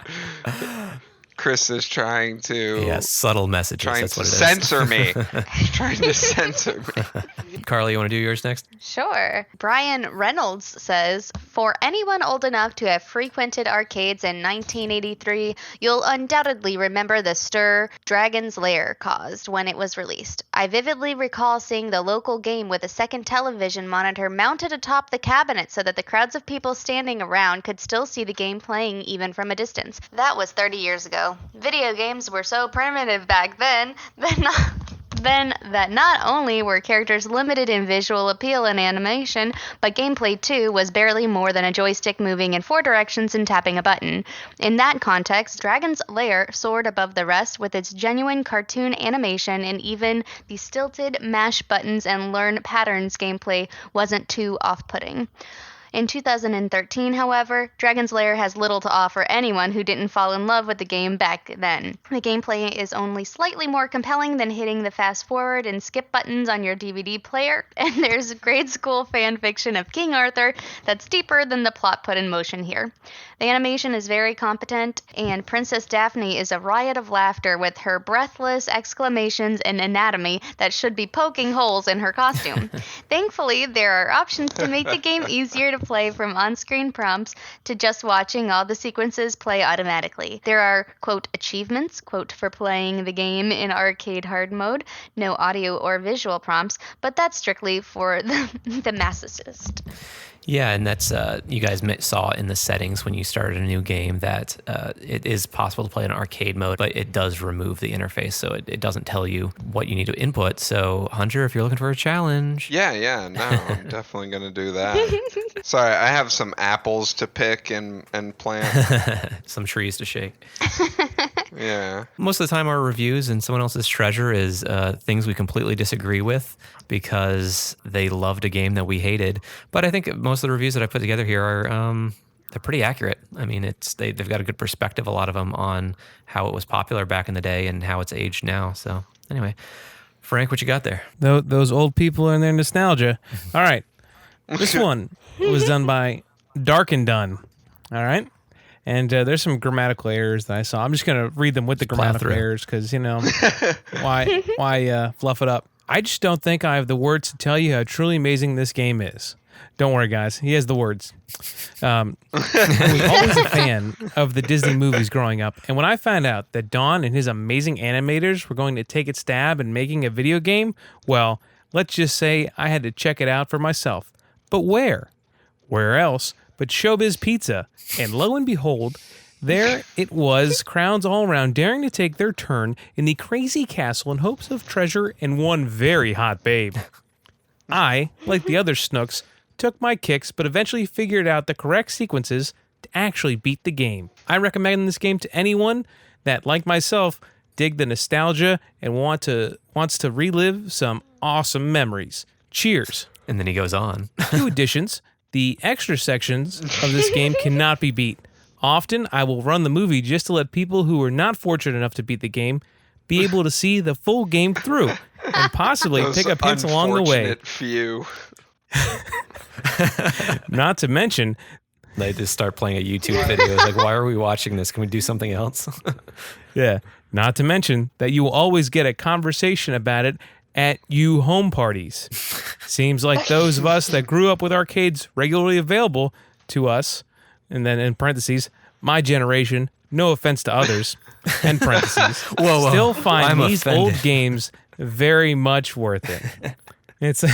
Chris is trying to subtle messages. That's what it is. Censor me. He's trying to censor me. Carley, you want to do yours next? Sure. Brian Reynolds says, for anyone old enough to have frequented arcades in 1983, you'll undoubtedly remember the stir Dragon's Lair caused when it was released. I vividly recall seeing the local game with a second television monitor mounted atop the cabinet so that the crowds of people standing around could still see the game playing even from a distance. That was 30 years ago. Video games were so primitive back then that not only were characters limited in visual appeal and animation, but gameplay too was barely more than a joystick moving in 4 directions and tapping a button. In that context, Dragon's Lair soared above the rest with its genuine cartoon animation, and even the stilted mash buttons and learn patterns gameplay wasn't too off-putting. In 2013, however, Dragon's Lair has little to offer anyone who didn't fall in love with the game back then. The gameplay is only slightly more compelling than hitting the fast forward and skip buttons on your DVD player, and there's grade school fan fiction of King Arthur that's deeper than the plot put in motion here. The animation is very competent, and Princess Daphne is a riot of laughter with her breathless exclamations and anatomy that should be poking holes in her costume. Thankfully, there are options to make the game easier to play, from on-screen prompts to just watching all the sequences play automatically. There are, quote, achievements, quote, for playing the game in arcade hard mode, no audio or visual prompts, but that's strictly for the masochist. Yeah, and that's, you guys saw in the settings when you started a new game that it is possible to play in arcade mode, but it does remove the interface, so it doesn't tell you what you need to input. So, Hunter, if you're looking for a challenge... Yeah, no, I'm definitely going to do that. Sorry, I have some apples to pick and plant. Some trees to shake. Yeah. Most of the time, our reviews and Someone Else's Treasure is things we completely disagree with because they loved a game that we hated. But I think most of the reviews that I put together here are they're pretty accurate. I mean, they've got a good perspective, a lot of them, on how it was popular back in the day and how it's aged now. So anyway, Frank, what you got there? Those old people and their nostalgia. All right. This one was done by Dark and Done. All right. And there's some grammatical errors that I saw. I'm just going to read them with the grammatical errors because, why fluff it up? I just don't think I have the words to tell you how truly amazing this game is. Don't worry, guys. He has the words. I was always a fan of the Disney movies growing up. And when I found out that Don and his amazing animators were going to take a stab at making a video game, well, let's just say I had to check it out for myself. But where? Where else but Showbiz Pizza? And lo and behold, there it was, crowds all around, daring to take their turn in the crazy castle in hopes of treasure and one very hot babe. I, like the other snooks, took my kicks, but eventually figured out the correct sequences to actually beat the game. I recommend this game to anyone that, like myself, dig the nostalgia and wants to relive some awesome memories. Cheers. And then he goes on. 2 additions. The extra sections of this game cannot be beat. Often, I will run the movie just to let people who are not fortunate enough to beat the game be able to see the full game through and possibly Those pick up hints along the way. unfortunate few. Not to mention, They just start playing a YouTube video. It's like, why are we watching this? Can we do something else? yeah, not to mention that you will always get a conversation about it at you home parties. Seems like those of us that grew up with arcades regularly available to us, and then in parentheses, my generation, no offense to others, end parentheses, Whoa. still find I'm these offended. old games very much worth it. It's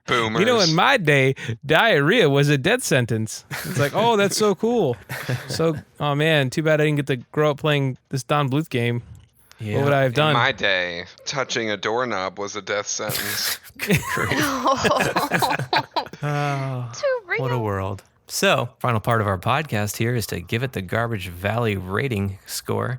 Boomers. You know, in my day, diarrhea was a death sentence. It's like, oh, that's so cool. So, oh man, too bad I didn't get to grow up playing this Don Bluth game. What would I have done? In my day, touching a doorknob was a death sentence. Too real. What a world. So, final part of our podcast here is to give it the Garbage Valley rating score.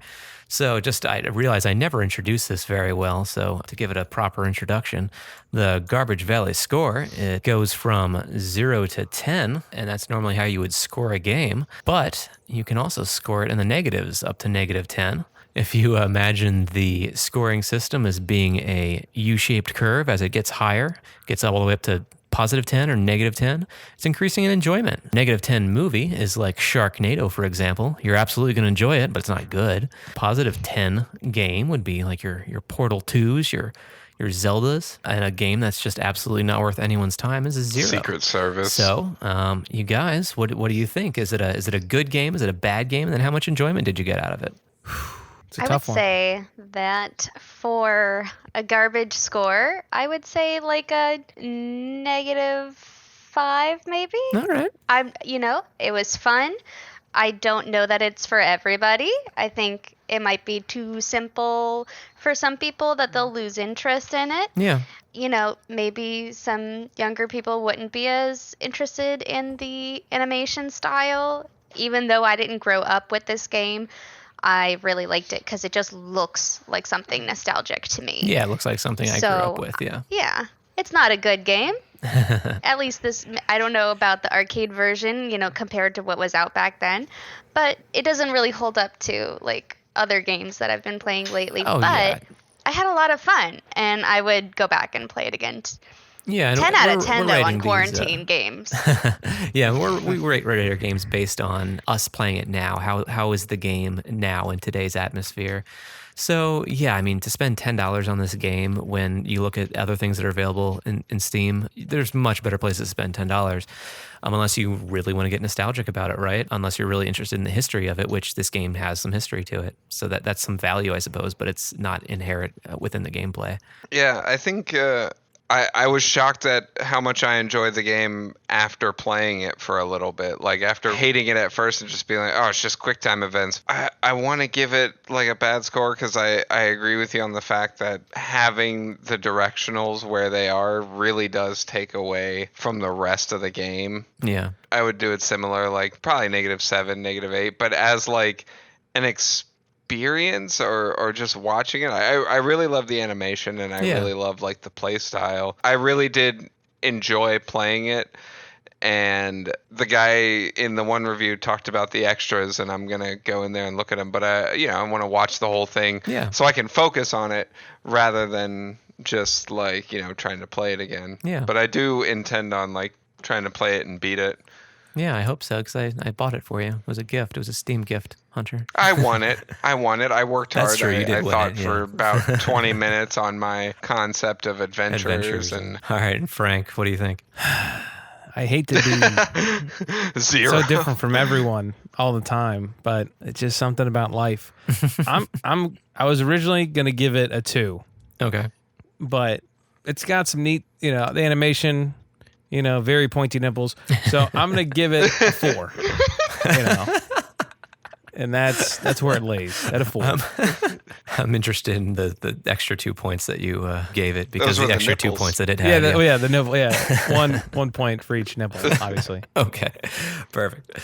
So I realize I never introduced this very well, so to give it a proper introduction, the Garbage Valley score, it goes from 0 to 10, and that's normally how you would score a game, but you can also score it in the negatives up to -10. If you imagine the scoring system as being a U-shaped curve as it gets higher, gets all the way up to +10 or -10, it's increasing in enjoyment. -10 movie is like Sharknado, for example. You're absolutely going to enjoy it, but it's not good. +10 game would be like your Portal 2s, your Zeldas, and a game that's just absolutely not worth anyone's time is a 0. Secret Service. So, you guys, what do you think? Is it a good game? Is it a bad game? And then how much enjoyment did you get out of it? It's a I would tough one. say that for a garbage score, I would say like a -5 maybe. All right. It was fun. I don't know that it's for everybody. I think it might be too simple for some people that they'll lose interest in it. Yeah. Maybe some younger people wouldn't be as interested in the animation style. Even though I didn't grow up with this game, I really liked it because it just looks like something nostalgic to me. Yeah, it looks like something I grew up with, yeah. Yeah. It's not a good game. At least I don't know about the arcade version, compared to what was out back then. But it doesn't really hold up to, like, other games that I've been playing lately. Oh, but yeah. I had a lot of fun, and I would go back and play it again. Yeah, 10 out of 10, we're though, rating on these, quarantine games. Yeah, we rate our games based on us playing it now. How is the game now in today's atmosphere? So, yeah, I mean, to spend $10 on this game when you look at other things that are available in Steam, there's much better places to spend $10. Unless you really want to get nostalgic about it, right? Unless you're really interested in the history of it, which this game has some history to it. So that's some value, I suppose, but it's not inherent within the gameplay. Yeah, I think I was shocked at how much I enjoyed the game after playing it for a little bit. Like, after hating it at first and just being like, oh, it's just quick time events. I want to give it like a bad score because I agree with you on the fact that having the directionals where they are really does take away from the rest of the game. Yeah. I would do it similar, like probably -7, -8, but as like an experience or just watching it, I really love the animation and I really love like the play style. I really did enjoy playing it, and the guy in the one review talked about the extras, and I'm gonna go in there and look at them, but I want to watch the whole thing so I can focus on it rather than just like trying to play it again. But I do intend on like trying to play it and beat it. Yeah, I hope so, because I bought it for you. It was a gift. It was a Steam gift, Hunter. I won it. I worked hard. That's true. You did I win thought it, yeah. for about 20 minutes on my concept of adventures. And All right, and Frank, what do you think? I hate to be 0. so different from everyone all the time, but it's just something about life. I was originally gonna give it a 2. Okay. But it's got some neat, the animation, very pointy nipples. So I'm gonna give it a 4. And that's where it lays, at a 4. I'm interested in the extra 2 points that you gave it, because Those were the the extra 2 nipples. points that it had. The nipple. Yeah, one point for each nipple, obviously. Okay, perfect.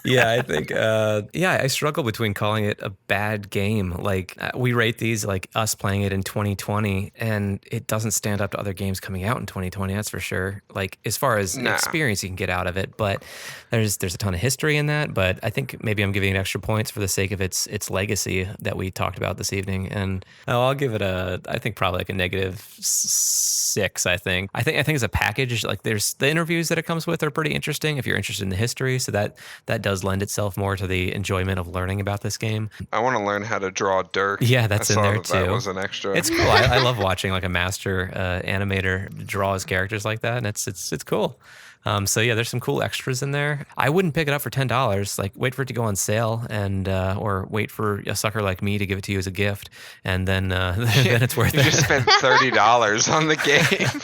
Yeah, I think, I struggle between calling it a bad game. Like, we rate these like us playing it in 2020, and it doesn't stand up to other games coming out in 2020, that's for sure. Like, as far as experience you can get out of it, but there's a ton of history in that, but I think maybe I'm giving it extra points points for the sake of its legacy that we talked about this evening, and I'll give it I think probably like a -6. I think as a package, like there's the interviews that it comes with are pretty interesting if you're interested in the history, so that does lend itself more to the enjoyment of learning about this game. I want to learn how to draw Dirk. Yeah, that's in there too. That was an extra. It's cool. I love watching like a master animator draw his characters like that, and it's cool. So yeah, there's some cool extras in there. I wouldn't pick it up for $10. Like, wait for it to go on sale, and or wait for a sucker like me to give it to you as a gift, and then then it's worth it. You just spent $30 on the game.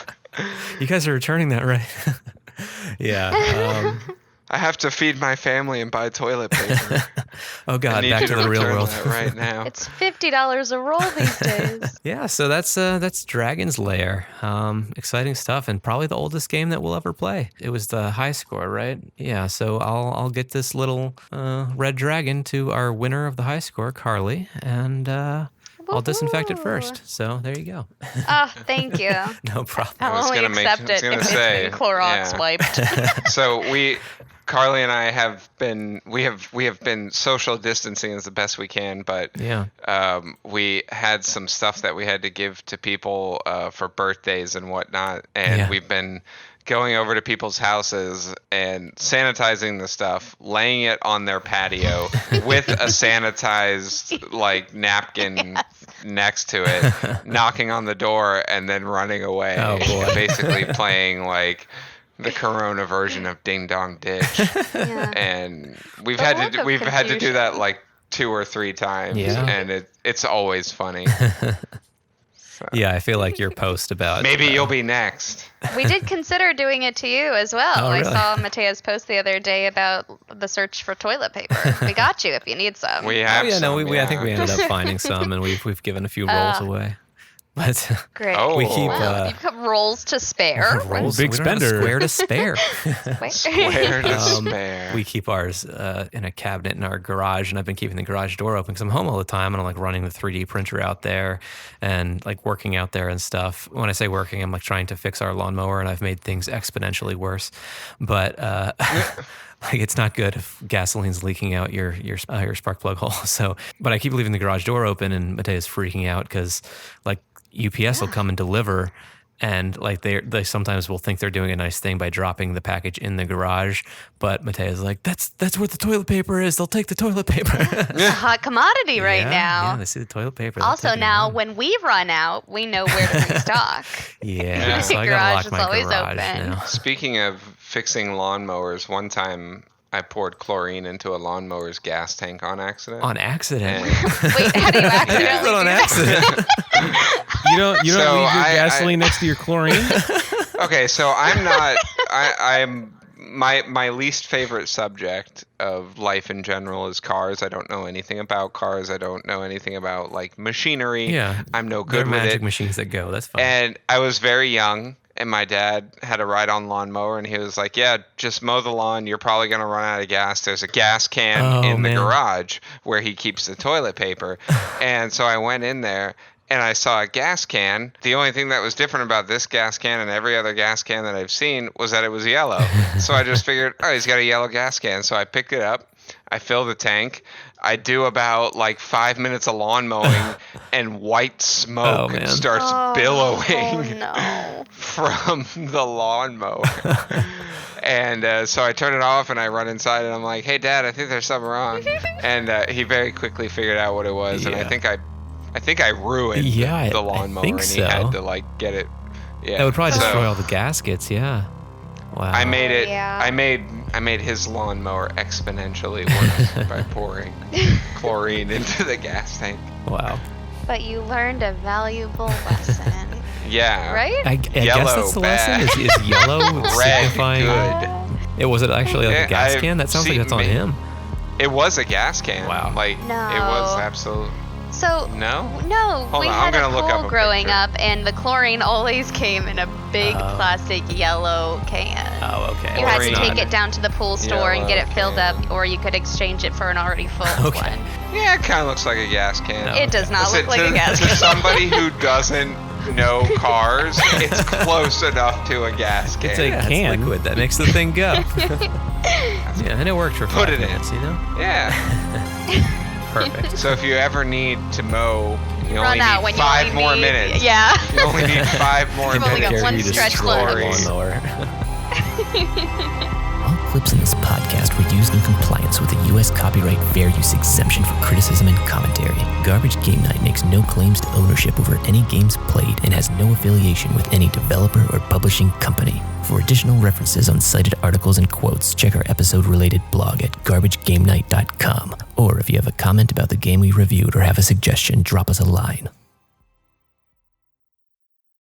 You guys are returning that, right? Yeah. I have to feed my family and buy toilet paper. Oh God, back to the real world right now. It's $50 a roll these days. Yeah, so that's Dragon's Lair. Exciting stuff, and probably the oldest game that we'll ever play. It was the high score, right? Yeah, so I'll get this little red dragon to our winner of the high score, Carley, and I'll disinfect it first. So there you go. Oh, thank you. No problem. I'll only accept it if it's been Clorox wiped. So Carley and I have been social distancing as the best we can, but we had some stuff that we had to give to people for birthdays and whatnot, and we've been going over to people's houses and sanitizing the stuff, laying it on their patio with a sanitized like napkin next to it, knocking on the door, and then running away. Oh boy! Basically playing like the Corona version of Ding Dong Ditch. And we've had to do that like 2 or 3 times, and it's always funny. So. Yeah, I feel like your post about maybe you'll be next. We did consider doing it to you as well. Oh, really? I saw Matea's post the other day about the search for toilet paper. We got you if you need some. We have I think we ended up finding some, and we've given a few rolls away. But great. We keep you've got rolls to spare. Big spender. Square to spare. Square to spare. We keep ours in a cabinet in our garage, and I've been keeping the garage door open because I'm home all the time, and I'm like running the 3D printer out there and like working out there and stuff. When I say working, I'm like trying to fix our lawnmower, and I've made things exponentially worse. But like, it's not good if gasoline's leaking out your spark plug hole. So, but I keep leaving the garage door open, and Matea's freaking out because like UPS will come and deliver, and like they sometimes will think they're doing a nice thing by dropping the package in the garage, but Matea's like, that's where the toilet paper is. They'll take the toilet paper. It's a hot commodity right now. Yeah, they see the toilet paper. Also now, when we run out, we know where to restock. Yeah, so I gotta lock my garage now. Speaking of fixing lawnmowers, one time I poured chlorine into a lawnmower's gas tank on accident. On accident? Wait, how do you accidentally do on that? accident? You don't leave your gasoline next to your chlorine? Okay, so I'm my least favorite subject of life in general is cars. I don't know anything about cars. I don't know anything about like machinery. Yeah. I'm no good with it. Magic machines that go. That's fine. And I was very young, and my dad had a ride-on lawnmower, and he was like, yeah, just mow the lawn. You're probably going to run out of gas. There's a gas can in the garage where he keeps the toilet paper. And so I went in there, and I saw a gas can. The only thing that was different about this gas can and every other gas can that I've seen was that it was yellow. So I just figured, oh, he's got a yellow gas can. So I picked it up. I fill the tank. I do about like 5 minutes of lawn mowing, and white smoke starts billowing from the lawnmower. And so I turn it off, and I run inside, and I'm like, hey, Dad, I think there's something wrong. And he very quickly figured out what it was, and I think I ruined the lawnmower, and he had to like get it. Yeah, that would probably destroy all the gaskets. Yeah. Wow. I made it. Yeah. I made his lawnmower exponentially worse by pouring chlorine into the gas tank. Wow. But you learned a valuable lesson. Yeah. Right? I guess that's the bad. lesson. Is yellow red signifying good? Was it actually like a gas can? That sounds like that's on him. It was a gas can. Wow. Like it was absolute. So no, we had a pool growing up, and the chlorine always came in a big plastic yellow can. Oh, okay. You had to take it down to the pool store and get it filled up, or you could exchange it for an already full one. Yeah, it kind of looks like a gas can. No. It does not look like a gas can. To somebody who doesn't know cars, it's close enough to a gas can. It's a can. It's liquid that makes the thing go. Yeah, and it worked for 5 minutes, you know? Yeah. Perfect. So if you ever need to mow, you Run only out need when you 5 only more need- minutes. Yeah. You only need 5 more You've only got minutes. one You stretch destroy left. a lawnmower. All clips in this podcast were used in compliance with the U.S. Copyright Fair Use Exemption for criticism and commentary. Garbage Game Night makes no claims to ownership over any games played and has no affiliation with any developer or publishing company. For additional references on cited articles and quotes, check our episode-related blog at garbagegamenight.com. Or if you have a comment about the game we reviewed or have a suggestion, drop us a line.